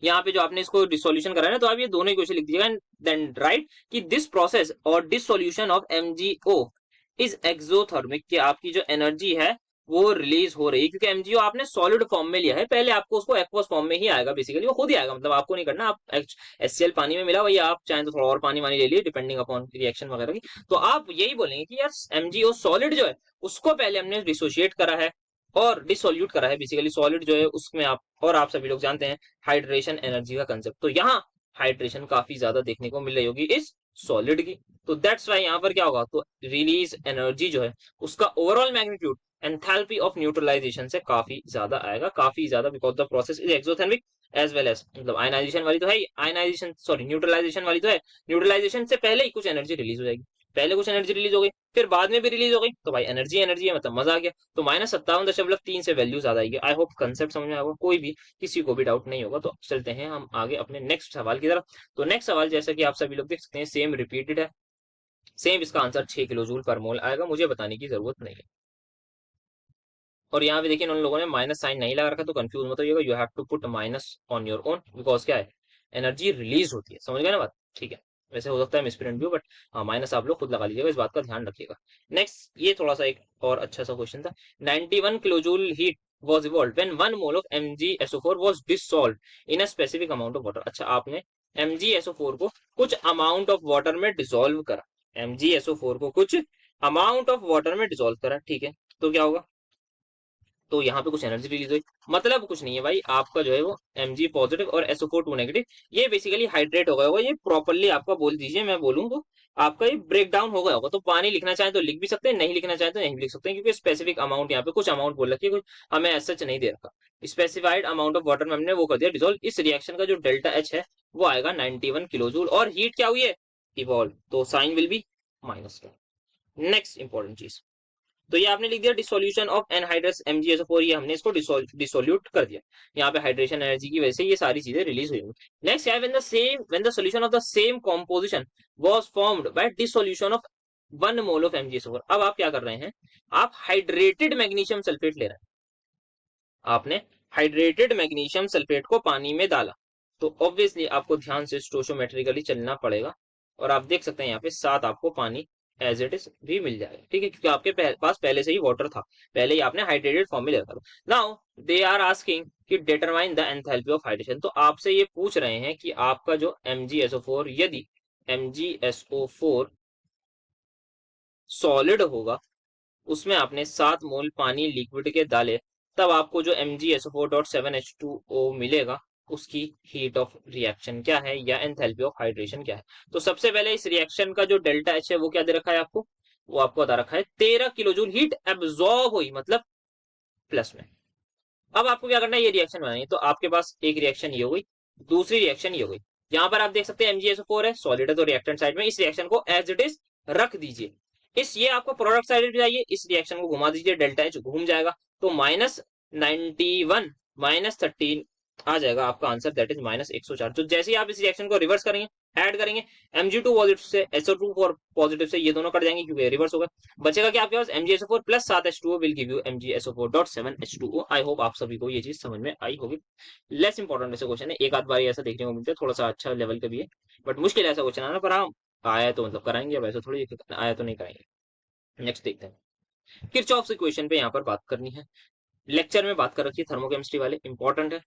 Speaker 1: यहाँ पे जो आपने इसको डिसोल्यूशन करा है ना, तो आप ये दोनों इक्वेशन लिख दीजिएगा, देन राइट कि दिस प्रोसेस और dissolution of MgO is exothermic, कि आपकी जो एनर्जी है वो रिलीज हो रही है, क्योंकि MgO आपने सॉलिड फॉर्म में लिया है, पहले आपको उसको एक्वस फॉर्म में ही आएगा, बेसिकली वो खुद ही आएगा, मतलब आपको नहीं करना। आप HCl पानी में मिला हुआ, या आप चाहें तो थोड़ा और पानी वानी ले लिए डिपेंडिंग अपॉन रिएक्शन वगैरह की, तो आप यही बोलेंगे कि यार MgO सॉलिड जो है उसको पहले हमने डिसोशिएट करा है और डिसोल्यूट करा है, बेसिकली सॉलिड जो है उसमें आप, और आप सभी लोग जानते हैं हाइड्रेशन एनर्जी का कंसेप्ट, तो यहाँ हाइड्रेशन काफी ज्यादा देखने को मिल रही होगी इस सॉलिड की। तो दैट्स वाई यहाँ पर क्या होगा, तो रिलीज एनर्जी जो है उसका overall magnitude enthalpy of neutralisation से काफी ज्यादा आएगा, काफी ज्यादा, because the process is exothermic as well as, मतलब आयनाइजेशन वाली तो है, आयनाइजेशन सॉरी न्यूट्रलाइजेशन वाली तो है, न्यूट्रलाइजेशन से पहले ही कुछ एनर्जी रिलीज हो जाएगी, पहले कुछ एनर्जी रिलीज हो गई फिर बाद में भी रिलीज हो गई, तो भाई एनर्जी एनर्जी है, मतलब मजा आ गया। तो -57.3 से वैल्यू ज्यादा आएगी। आई होप कंसेप्ट समझ में आएगा, कोई भी किसी को भी डाउट नहीं होगा। तो चलते हैं हम आगे अपने नेक्स्ट सवाल की तरफ। तो नेक्स्ट सवाल जैसा कि आप सभी लोग देख सकते हैं सेम रिपीटेड है, सेम इसका आंसर 6 किलो जूल पर मोल आएगा, मुझे बताने की जरूरत नहीं है। और यहाँ पे देखिए उन लोगों ने माइनस साइन नहीं लगा रखा, तो कंफ्यूज मत होइएगा, you have to put minus on your own, because क्या है, एनर्जी रिलीज होती है, समझ गए ना बात? ठीक है, वैसे हो सकता है मिसप्रिंट भी हो, बट हाँ माइनस आप लोग खुद लगा लीजिएगा, इस बात का ध्यान रखिएगा। नेक्स्ट ये थोड़ा सा एक और अच्छा सा क्वेश्चन था। 91 kilojoule heat was evolved when 1 mole of MgSO4 was dissolved in a specific amount of water। अच्छा, आपने MgSO4 को कुछ अमाउंट ऑफ वाटर में डिसॉल्व करा, MgSO4 को कुछ अमाउंट ऑफ वाटर में डिसॉल्व करा, ठीक है, तो क्या होगा, तो यहाँ पे कुछ एनर्जी रिलीज हुई। मतलब कुछ नहीं है भाई, आपका जो है वो Mg पॉजिटिव और SO4 नेगेटिव, ये बेसिकली हाइड्रेट हो गया होगा, ये प्रॉपरली आपका बोल दीजिए, मैं बोलूँ तो आपका ये ब्रेक डाउन हो गया होगा। तो पानी लिखना चाहे तो लिख भी सकते हैं, नहीं लिखना चाहे तो नहीं भी लिख सकते हैं, क्योंकि स्पेसिफिक अमाउंट यहाँ पे कुछ अमाउंट बोल रखी है, कुछ हमें एज सच नहीं दे रखा। स्पेसिफाइड अमाउंट ऑफ वाटर में हमने वो कर दिया डिसॉल्व। इस रिएक्शन का जो डेल्टा एच है वो आएगा 91 किलो जूल, और हीट क्या हुई है, इवॉल्व, तो साइन विल बी माइनस का। नेक्स्ट इंपॉर्टेंट चीज, तो ये आपने लिख दिया डिसोल्यूशन ऑफ एनहाइड्रस MgSO4, ये हमने इसको डिसोल्यूट कर दिया। यहाँ पे हाइड्रेशन एनर्जी की वजह से ये सारी चीजें रिलीज हुई। नेक्स्ट है when the solution of the same composition was formed by dissolution of 1 mole of MgSO4। अब आप क्या कर रहे हैं, आप हाइड्रेटेड मैग्नीशियम सल्फेट ले रहे हैं, आपने हाइड्रेटेड मैग्नीशियम सल्फेट को पानी में डाला, तो ऑब्वियसली आपको ध्यान से स्टोइकोमेट्रिकली चलना पड़ेगा, और आप देख सकते हैं यहाँ पे साथ आपको पानी एज इट इज भी मिल जाएगा, ठीक है, क्योंकि आपके पास पहले से ही वाटर था, पहले ही आपने हाइड्रेटेड फॉर्म में ले रखा था। नाउ दे आर आस्किंग कि determine the enthalpy of hydration, तो आपसे ये पूछ रहे हैं कि आपका जो MgSO4, यदि MgSO4 सॉलिड होगा, उसमें आपने 7 मोल पानी लिक्विड के डाले, तब आपको जो MgSO4.7H2O मिलेगा, उसकी हीट ऑफ रिएक्शन क्या है या एंथैल्पी ऑफ हाइड्रेशन क्या है। तो सबसे पहले इस रिएक्शन का जो डेल्टा एच है वो क्या दे रखा है आपको, वो आपको बता रखा है 13 किलो जूल हीट एब्जॉर्ब हुई, मतलब प्लस में। अब आपको क्या करना है, ये रिएक्शन बनानी है, तो आपके पास एक रिएक्शन ये हो गई, दूसरी रिएक्शन ये हो गई। यहाँ पर आप देख सकते हैं MgSO4 है, सॉलिड है, तो रिएक्टेंट साइड में इस रिएक्शन को एज इट इज रख दीजिए। इस ये आपको प्रोडक्ट साइड पे चाहिए, इस रिएक्शन को घुमा दीजिए, डेल्टा एच घूम जाएगा, तो -91 -13 आ जाएगा आपका आंसर, दैट इज -104। तो जैसे ही आप इस रिएक्शन को रिवर्स करेंगे, ऐड करेंगे, Mg2 पॉजिटिव से SO2 पॉजिटिव से ये दोनों कट जाएंगे क्योंकि रिवर्स होगा, बचेगा क्या आपके पास, MgSO4 plus 7H2O will give you MgSO4.7H2O। I hope आप सभी को ये चीज समझ में आई होगी। लेस इंपॉर्टेंट ऐसा क्वेश्चन है, एक आध बार ऐसा देखने को मिलता है, थोड़ा सा अच्छा लेवल का भी है, बट मुश्किल ऐसा क्वेश्चन आना, पर हाँ आया तो मतलब कराएंगे, वैसे थोड़ी आया तो नहीं कराएंगे। नेक्स्ट देखते हैं, किरचॉफ इक्वेशन पे यहाँ पर बात करनी है, लेक्चर में बात कर रखी है थर्मोकेमिस्ट्री वाले, इंपॉर्टेंट है।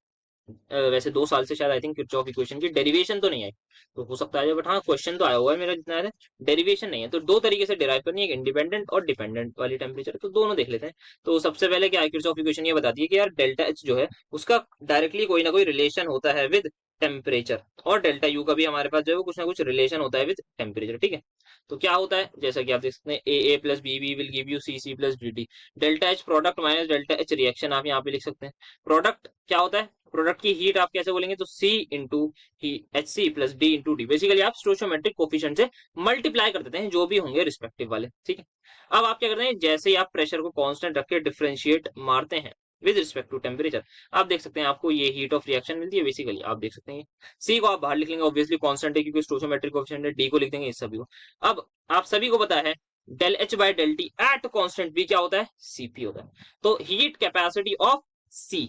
Speaker 1: वैसे 2 साल से शायद आई थिंक किरचॉफ इक्वेशन की डेरिवेशन तो नहीं आई, तो हो सकता है, बट हाँ क्वेश्चन तो आया हुआ है मेरा जितना है, डेरिवेशन नहीं है। तो दो तरीके से डिराइव करनी है, एक इंडिपेंडेंट और डिपेंडेंट वाली टेम्परेचर, तो दोनों देख लेते हैं। तो सबसे पहले क्या है, किरचॉफ इक्वेशन ये बताती है कि यार डेल्टा एच जो है उसका डायरेक्टली कोई ना कोई रिलेशन होता है विद टेम्परेचर, और डेल्टा यू का भी हमारे पास जो है वो कुछ ना कुछ रिलेशन होता है विद टेम्परेचर, ठीक है। तो क्या होता है, जैसा कि आप देख सकते हैं, A plus B B will give you C plus D D. Delta H product minus delta H reaction आप यहाँ पे लिख सकते हैं। प्रोडक्ट क्या होता है, प्रोडक्ट की हीट आप कैसे बोलेंगे, तो C into H C plus D into D, basically आप स्टोइकोमेट्रिक कोफिशिएंट से मल्टीप्लाई कर देते हैं जो भी होंगे रिस्पेक्टिव वाले, ठीक है। अब आप क्या करते हैं, जैसे ही आप प्रेशर को कांस्टेंट रख के डिफरेंशिएट मारते हैं विद रिस्पेक्ट टू टेम्परेचर, आप देख सकते हैं आपको ये हीट ऑफ रिएक्शन मिलती है। बेसिकली आप देख सकते हैं सी को आप बाहर लिख लेंगे, ऑब्वियसली कांस्टेंट है क्योंकि स्टोइकोमेट्रिक कोफिशिएंट है, डी को लिख देंगे, इस सभी को। अब आप सभी को पता है del H by del T at constant B क्या होता है, सीपी होता है। तो हीट कैपेसिटी ऑफ सी,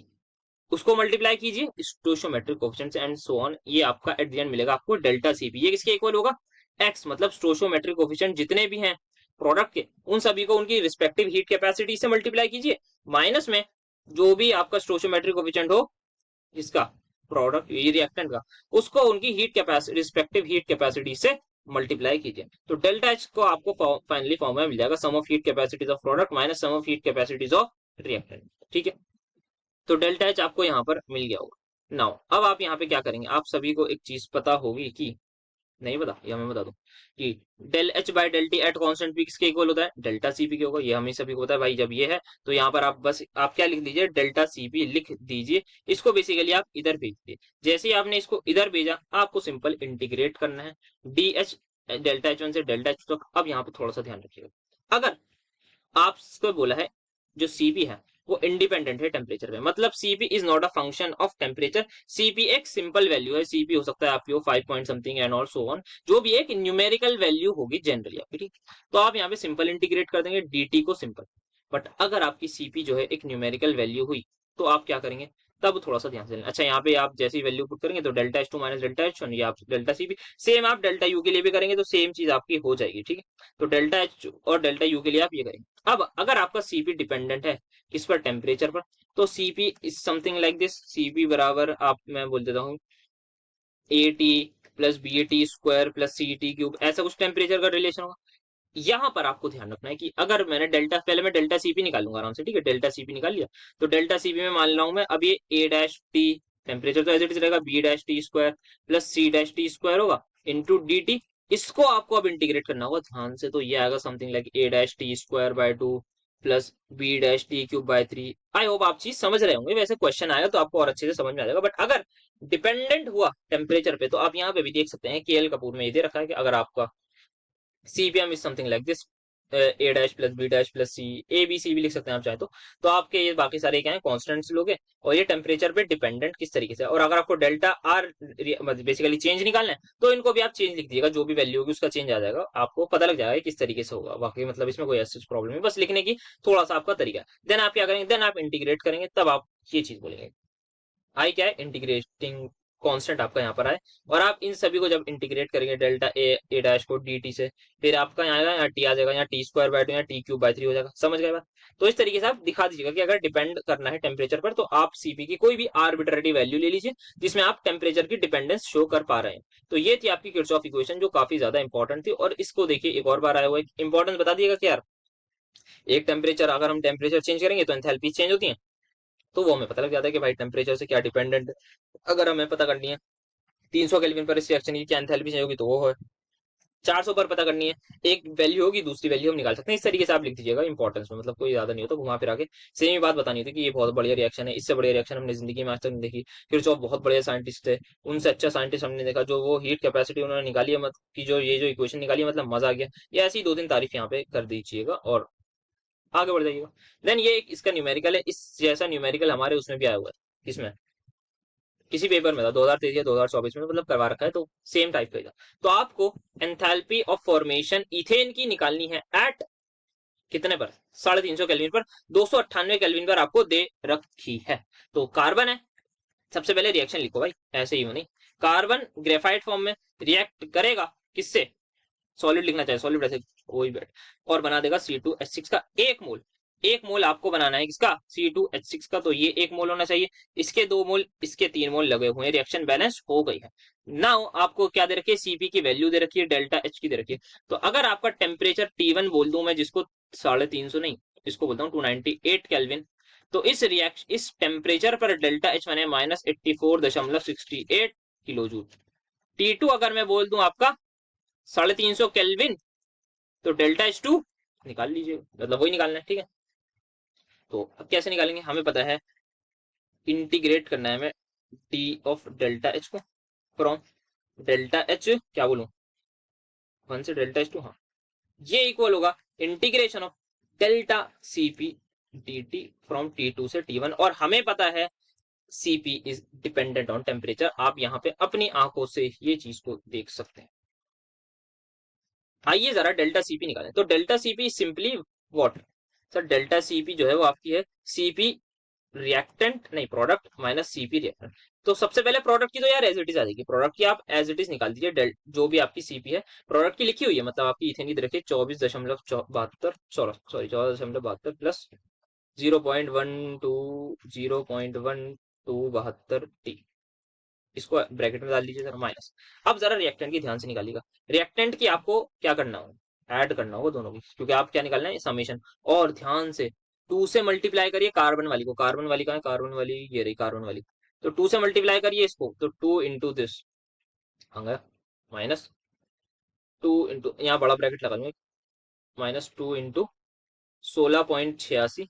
Speaker 1: उसको मल्टीप्लाई कीजिए स्टोइकोमेट्रिक कोएफिशिएंट से, एंड सो ऑन, ये आपका एट द एंड मिलेगा आपको डेल्टा सीपी। ये किसके इक्वल होगा, एक्स, मतलब स्टोइकोमेट्रिक कोएफिशिएंट जितने भी हैं प्रोडक्ट के, उन सभी को उनकी रिस्पेक्टिव हीट कैपेसिटी से मल्टीप्लाई कीजिए, माइनस में जो भी आपका स्टोइकोमेट्रिक कोएफिशिएंट हो इसका, प्रोडक्ट ये रिएक्टेंट का, उसको उनकी heat capacity, respective heat capacity से मल्टीप्लाई कीजिए। तो डेल्टा एच को आपको फाइनली फॉर्मूला मिल जाएगा, sum of heat capacities of product minus sum of heat capacities of reactant, ठीक है। तो डेल्टा एच आपको यहाँ पर मिल गया होगा। नाउ अब आप यहाँ पे क्या करेंगे, आप सभी को एक चीज पता होगी कि, नहीं पता, या मैं बता दूं कि del H by del T at constant P किसके इक्वल होता है, डेल्टा सीपी के होगा, ये हमें सभी को पता है भाई। जब ये है तो यहाँ पर आप बस आप क्या लिख दीजिए, डेल्टा सीपी लिख दीजिए, इसको बेसिकली आप इधर भेज दीजिए। जैसे ही आपने इसको इधर भेजा, आपको सिंपल इंटीग्रेट करना है D H, delta H one से डेल्टा एच तक। अब यहाँ पे थोड़ा सा ध्यान रखिएगा, अगर आपको बोला है जो सीपी है वो इंडिपेंडेंट है टेम्परेचर पे, मतलब CP is not a function of temperature, CP एक सिंपल वैल्यू है, सीपी हो सकता है आपकी वो 5 point something and all so on, जो भी एक न्यूमेरिकल वैल्यू होगी जनरली आपकी, ठीक। तो आप यहाँ पे सिंपल इंटीग्रेट कर देंगे dt को सिंपल। बट अगर आपकी सीपी जो है एक न्यूमेरिकल वैल्यू हुई, तो आप क्या करेंगे, तब थोड़ा सा ध्यान से लेना। अच्छा, यहाँ पे आप जैसी वैल्यू पुट करेंगे तो delta H two minus delta H one, ये आप डेल्टा सी भी सेम आप डेल्टा यू के लिए भी करेंगे तो सेम चीज आपकी हो जाएगी, ठीक है। तो डेल्टा एच और डेल्टा यू के लिए आप ये करेंगे। अब अगर आपका सीपी डिपेंडेंट है किस पर, टेम्परेचर पर, तो CP is something like this. CP बराबर आप, मैं बोल देता हूँ, A T plus B A T square plus C T cube, ऐसा कुछ टेम्परेचर का रिलेशन होगा। यहाँ पर आपको ध्यान रखना है कि अगर मैंने डेल्टा, पहले मैं डेल्टा सीपी निकालूंगा आराम से, ठीक है। डेल्टा सीपी निकाल लिया तो डेल्टा सीपी में मान रहा हूं मैं अब ये ए डैश टी, टेम्परेचर तो एज इट इज रहेगा, B dash T square plus C dash T square होगा इंटू डी टी। इसको आपको अब इंटीग्रेट करना होगा ध्यान से, तो ये आएगा something like A dash T square by two plus B dash T cube by three. I hope आप चीज समझ रहे होंगे, वैसे क्वेश्चन आएगा तो आपको और अच्छे से समझ में आ जाएगा। बट अगर डिपेंडेंट हुआ टेम्परेचर पे तो आप यहाँ पे भी देख सकते हैं के एल कपूर में ये दे रखा है कि अगर आपका CPM is something like this, a dash plus B dash plus सी, ए बी सी भी लिख सकते हैं आप चाहे तो आपके ये बाकी सारे क्या है, कॉन्स्टेंट्स लोगे और ये टेम्परेचर पे डिपेंडेंट किस तरीके से। और अगर आपको डेल्टा आर बेसिकली चेंज निकालना है तो इनको भी आप चेंज लिख दीजिएगा, जो भी वैल्यू होगी उसका चेंज आ जाएगा, आपको पता लग जाएगा किस तरीके से होगा। बाकी मतलब इसमें कोई ऐसी प्रॉब्लम नहीं, बस लिखने की थोड़ा सा आपका तरीका है। देन आप क्या करेंगे, देन आप इंटीग्रेट करेंगे, तब आप ये चीज बोलेंगे। आई क्या है, इंटीग्रेटिंग कांस्टेंट आपका यहाँ पर आए, और आप इन सभी को जब इंटीग्रेट करेंगे डेल्टा ए डैश को डी टी से, फिर आपका यहाँ आएगा, यहाँ टी आ जाएगा, यहाँ टी स्क्वायर बाय टू, यहाँ टी क्यूब बाय थ्री हो जाएगा। समझ गए बात? तो इस तरीके से आप दिखा दीजिएगा कि अगर डिपेंड करना है टेम्परेचर पर तो आप सीपी की कोई भी आर्बिट्ररी वैल्यू ले लीजिए जिसमें आप टेम्परेचर की डिपेंडेंस शो कर पा रहे हैं। तो ये थी आपकी किर्चॉफ इक्वेशन जो काफी ज्यादा इंपॉर्टेंट थी। और इसको देखिए एक और बार आया हुआ है, इंपॉर्टेंस बता दिएगा कि यार एक टेम्परेचर, अगर हम टेम्परेचर चेंज करेंगे तो एंथैल्पी चेंज होती है, तो वो हमें पता लग जाता है कि भाई टेम्परेचर से क्या डिपेंडेंट है। अगर हमें पता करनी है 300 केल्विन पर इस रिएक्शन की क्या एंथैल्पी चेंज होगी तो वो है, 400 पर पता करनी है, एक वैल्यू होगी दूसरी वैल्यू हम निकाल सकते हैं। इस तरीके से आप लिख दीजिएगा इंपॉर्टेंस में, मतलब कोई ज्यादा नहीं होता घुमा फिरा के, सेम ही बात बतानी होती कि ये बहुत बढ़िया रिएक्शन है, इससे बढ़िया रिएक्शन हमने जिंदगी में आज तक नहीं देखी। किरचॉफ बहुत बढ़िया साइंटिस्ट थे, उनसे अच्छा साइंटिस्ट हमने देखा, जो वो हीट कैपेसिटी उन्होंने निकाली है, मतलब की जो ये जो इक्वेशन निकाली है, मतलब मजा आ गया। ये ऐसी दो तीन तारीफ यहाँ पे कर दीजिएगा और आगे बढ़ जाइएगा। देन ये एक इसका न्यूमेरिकल है, इस जैसा न्यूमेरिकल हमारे उसमें भी आया हुआ है, किसमें, किसी पेपर में था 2023 या 2024 में, मतलब करवा रखा है, तो सेम टाइप का ही था। तो आपको एंथैल्पी ऑफ फॉर्मेशन इथेन की निकालनी है एट कितने पर, 350 केल्विन पर, 298 केल्विन पर आपको दे रखी है। तो कार्बन है, सबसे पहले रिएक्शन लिखो भाई, ऐसे ही हो नहीं। कार्बन ग्रेफाइट फॉर्म में रिएक्ट करेगा किससे, सॉलिड लिखना चाहिए, सॉलिड ऐसे कोई बैठ, और बना देगा C2H6 का 1 मोल। 1 मोल आपको बनाना है किसका, C2H6 का, तो ये 1 मोल होना चाहिए। इसके 2 मोल, इसके 3 मोल लगे हुए हैं, रिएक्शन बैलेंस हो गई है। नाउ आपको क्या दे रखी है, सीपी की वैल्यू दे रखी है, डेल्टा एच की दे रखी है। तो अगर आपका टेम्परेचर T1 बोल दूं मैं, जिसको 350 नहीं, इसको बोलता हूँ 298 केल्विन, तो इस टेम्परेचर पर डेल्टा एच मैंने -84.68 किलो जूल। T2 अगर मैं बोल दूं आपका 350 केल्विन, तो डेल्टा एच टू निकाल लीजिए, मतलब वही निकालना है, ठीक है। तो अब कैसे निकालेंगे, हमें पता है इंटीग्रेट करना है हमें डी ऑफ डेल्टा एच को फ्रॉम डेल्टा एच, क्या बोलूं, 1 से डेल्टा एच टू, हाँ, ये इक्वल होगा integration of delta CP D T from T2 से T1। और हमें पता है CP is dependent on temperature, आप यहाँ पे अपनी आंखों से ये चीज को देख सकते हैं। आइए जरा डेल्टा सीपी निकालें। तो delta CP simply what, sir delta CP जो है वो आपकी है सीपी रिएक्टेंट, नहीं प्रोडक्ट माइनस सीपी रिएक्टेंट। तो सबसे पहले प्रोडक्ट की तो यार एज इट इज आ जाएगी, प्रोडक्ट की आप एज इट इज निकाल दीजिए, जो भी आपकी सीपी है प्रोडक्ट की लिखी हुई है, मतलब आपकी इथेन की रखिए 24.72 प्लस 0.12 टी, इसको ब्रैकेट में डाल दीजिए जरा माइनस। अब जरा रिएक्टेंट की ध्यान से निकालिएगा, रिएक्टेंट की आपको क्या करना होगा, ऐड करना होगा दोनों की, क्योंकि आप क्या निकालना है, समेशन। और ध्यान से 2 से मल्टीप्लाई करिए कार्बन वाली को, कार्बन वाली कहाँ है, कार्बन वाली ये रही कार्बन वाली, तो 2 से मल्टीप्लाई करिए इसको, तो 2 इंटू दिस माइनस 2 इंटू, यहाँ बड़ा ब्रैकेट लगा दूंगा, -2 इंटू 16.86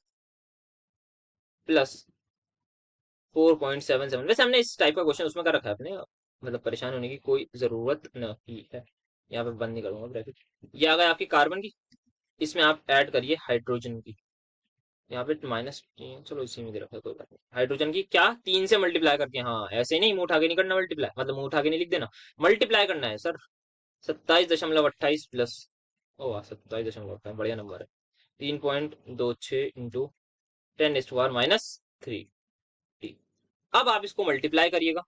Speaker 1: प्लस 4.77। वैसे हमने इस टाइप का क्वेश्चन उसमें कर रखा है अपने, मतलब परेशान होने की कोई जरूरत नहीं है। यहाँ पे बंद नहीं करूंगा ब्रैकेट। ये आ गया आपकी कार्बन की, इसमें आप ऐड करिए हाइड्रोजन की, यहाँ पे -3, चलो इसी में दे रखा है कोई बात नहीं। हाइड्रोजन की क्या 3 से मल्टीप्लाई करके, हाँ ऐसे ही नहीं मुंह उठा के नहीं करना मल्टीप्लाई, मतलब मुंह उठा के नहीं लिख देना, मल्टीप्लाई करना है सर। 27.28 प्लस, ओ 27.28 बढ़िया नंबर है, 3.26 इंटू 10⁻³ -3, अब आप इसको मल्टीप्लाई करिएगा,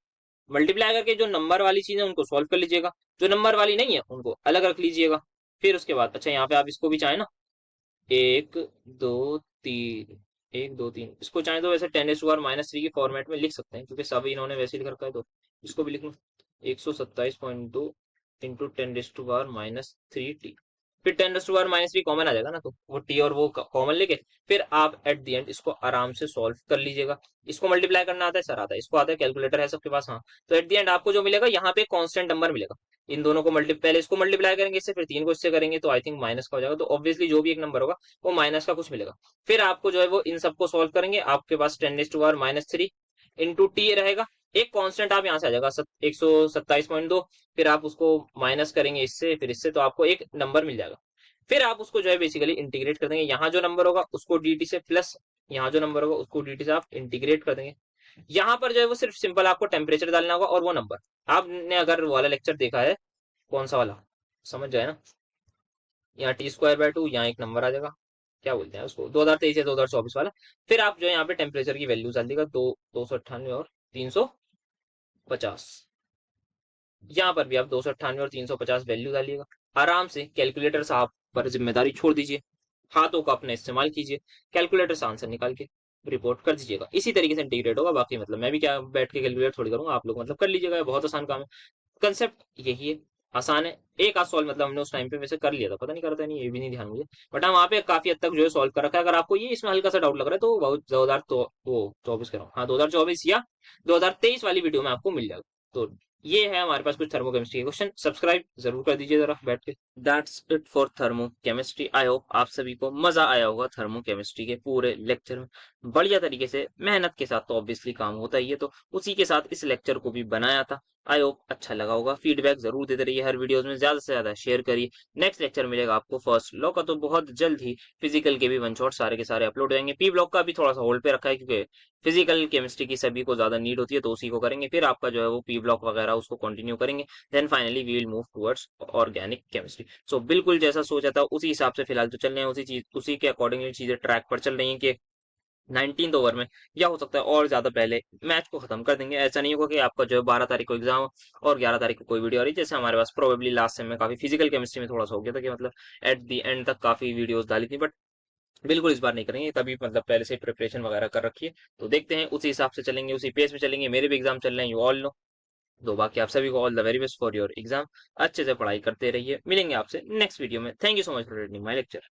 Speaker 1: मल्टीप्लाई करके जो नंबर वाली चीज है उनको सॉल्व कर लीजिएगा, जो नंबर वाली नहीं है उनको अलग रख लीजिएगा। फिर उसके बाद अच्छा यहाँ पे आप इसको भी चाहे ना, एक दो तीन, एक दो तीन, इसको चाहे तो वैसे 10⁻³ के फॉर्मेट में लिख सकते हैं, क्योंकि सब इन्होंने वैसे ही लिख रखा है, तो इसको भी लिख लो 127.2 इंटू 10⁻³ फिर 10⁻³ कॉमन आ जाएगा ना, तो वो टी और वो कॉमन लेके फिर आप एट दी एंड इसको आराम से सॉल्व कर लीजिएगा। इसको मल्टीप्लाई करना आता है सर? आता है। इसको आता है? कैलकुलेटर है सबके पास? हाँ। तो एट दी एंड आपको जो मिलेगा यहाँ पे कांस्टेंट नंबर मिलेगा। इन दोनों को पहले इसको मल्टीप्लाई करेंगे इससे, फिर 3 को इससे करेंगे, तो आई थिंक माइनस का हो जाएगा, तो ऑब्वियसली जो भी एक नंबर होगा वो माइनस का कुछ मिलेगा। फिर आपको जो है वो इन सबको सॉल्व करेंगे, आपके पास 10⁻³ इंटू टी रहेगा, एक कांस्टेंट आप यहाँ से आ जाएगा 127.2, फिर आप उसको माइनस करेंगे इससे, फिर इससे, तो आपको एक नंबर मिल जाएगा। फिर आप उसको जो है बेसिकली इंटीग्रेट कर देंगे, यहाँ जो नंबर होगा उसको dt से, प्लस यहाँ जो नंबर होगा उसको dt से आप इंटीग्रेट कर देंगे। यहाँ पर जो है वो सिर्फ सिंपल आपको टेम्परेचर डालना होगा और वो नंबर। आपने अगर वाला लेक्चर देखा है, कौन सा वाला, समझ जाए ना, यहाँ T²/2, यहाँ एक नंबर आ जाएगा, क्या बोलते हैं उसको, 2023 या 2024 वाला। फिर आप जो है यहाँ पे टेम्परेचर की वैल्यू डाल देगा, 298 और 350। यहाँ पर भी आप 298 और 350 वैल्यू डालिएगा। आराम से कैलकुलेटर साहब पर जिम्मेदारी छोड़ दीजिए, हाथों का अपना इस्तेमाल कीजिए, कैलकुलेटर से आंसर निकाल के रिपोर्ट कर दीजिएगा। इसी तरीके से इंटीग्रेट होगा। बाकी मतलब मैं भी क्या बैठ के कैलकुलेट थोड़ी करूंगा, आप लोग मतलब कर लीजिएगा, ये बहुत आसान काम है। कंसेप्ट यही है, आसान है। एक आध सॉल्व मतलब हमने उस टाइम पे वैसे कर लिया था, पता नहीं करता नहीं, ये भी नहीं ध्यान मुझे, बट हम वहाँ पे काफी हद तक जो है सॉल्व कर रखा है। अगर आपको ये इसमें हल्का सा डाउट लग रहा है तो बहुत 2024 कह रहा हूँ, हाँ 2024 या 2023 वाली वीडियो में आपको मिल जाएगा। तो ये है हमारे पास कुछ थर्मोकेमिस्ट्री के क्वेश्चन, सब्सक्राइब जरूर कर दीजिए जरा बैठ के। That's it for thermochemistry. I hope आप सभी को मजा आया होगा थर्मोकेमिस्ट्री के पूरे लेक्चर में, बढ़िया तरीके से मेहनत के साथ तो ऑब्वियसली काम होता ही है, तो उसी के साथ इस लेक्चर को भी बनाया था। आई होप अच्छा लगा होगा। फीडबैक जरूर देते रहिए, हर वीडियोस में ज्यादा से ज्यादा शेयर करिए। नेक्स्ट लेक्चर मिलेगा आपको फर्स्ट लॉ का, तो बहुत जल्द ही फिजिकल के भी वन शॉट सारे के सारे अपलोड होंगे। पी ब्लॉक का भी थोड़ा सा होल्ड पे रखा है, क्योंकि फिजिकल केमिस्ट्री की सभी को ज्यादा नीड होती है, तो उसी को करेंगे। फिर आपका जो है वो पी ब्लॉक वगैरह उसको कंटिन्यू करेंगे, then finally we will move towards organic chemistry. So बिल्कुल जैसा सोचा था उसी हिसाब से फिलहाल तो चल रहे हैं, उसी के अकॉर्डिंगली चीजें ट्रैक पर चल रही हैं कि 19th ओवर में, या हो सकता है और ज्यादा पहले, मैच को खत्म कर देंगे। ऐसा नहीं होगा कि आपका जो है 12 तारीख को एग्जाम और 11 तारीख को कोई वीडियो आ रही है, जैसे हमारे पास प्रोबेबली लास्ट सेम में काफी फिजिकल केमिस्ट्री में थोड़ा सा हो गया था कि मतलब एट दी एंड तक काफी वीडियोस डाली थी, बट बिल्कुल इस बार नहीं करेंगे कभी, मतलब पहले से प्रिपरेशन वगैरह कर रखी है। तो देखते हैं, उसी हिसाब से चलेंगे, उसी पेस में चलेंगे। मेरे भी एग्जाम चल रहे हैं, यू ऑल नो। तो बाकी आप सभी को all the very best for your exam. अच्छे से पढ़ाई करते रहिए, मिलेंगे आपसे नेक्स्ट वीडियो में। Thank you so much for reading my lecture.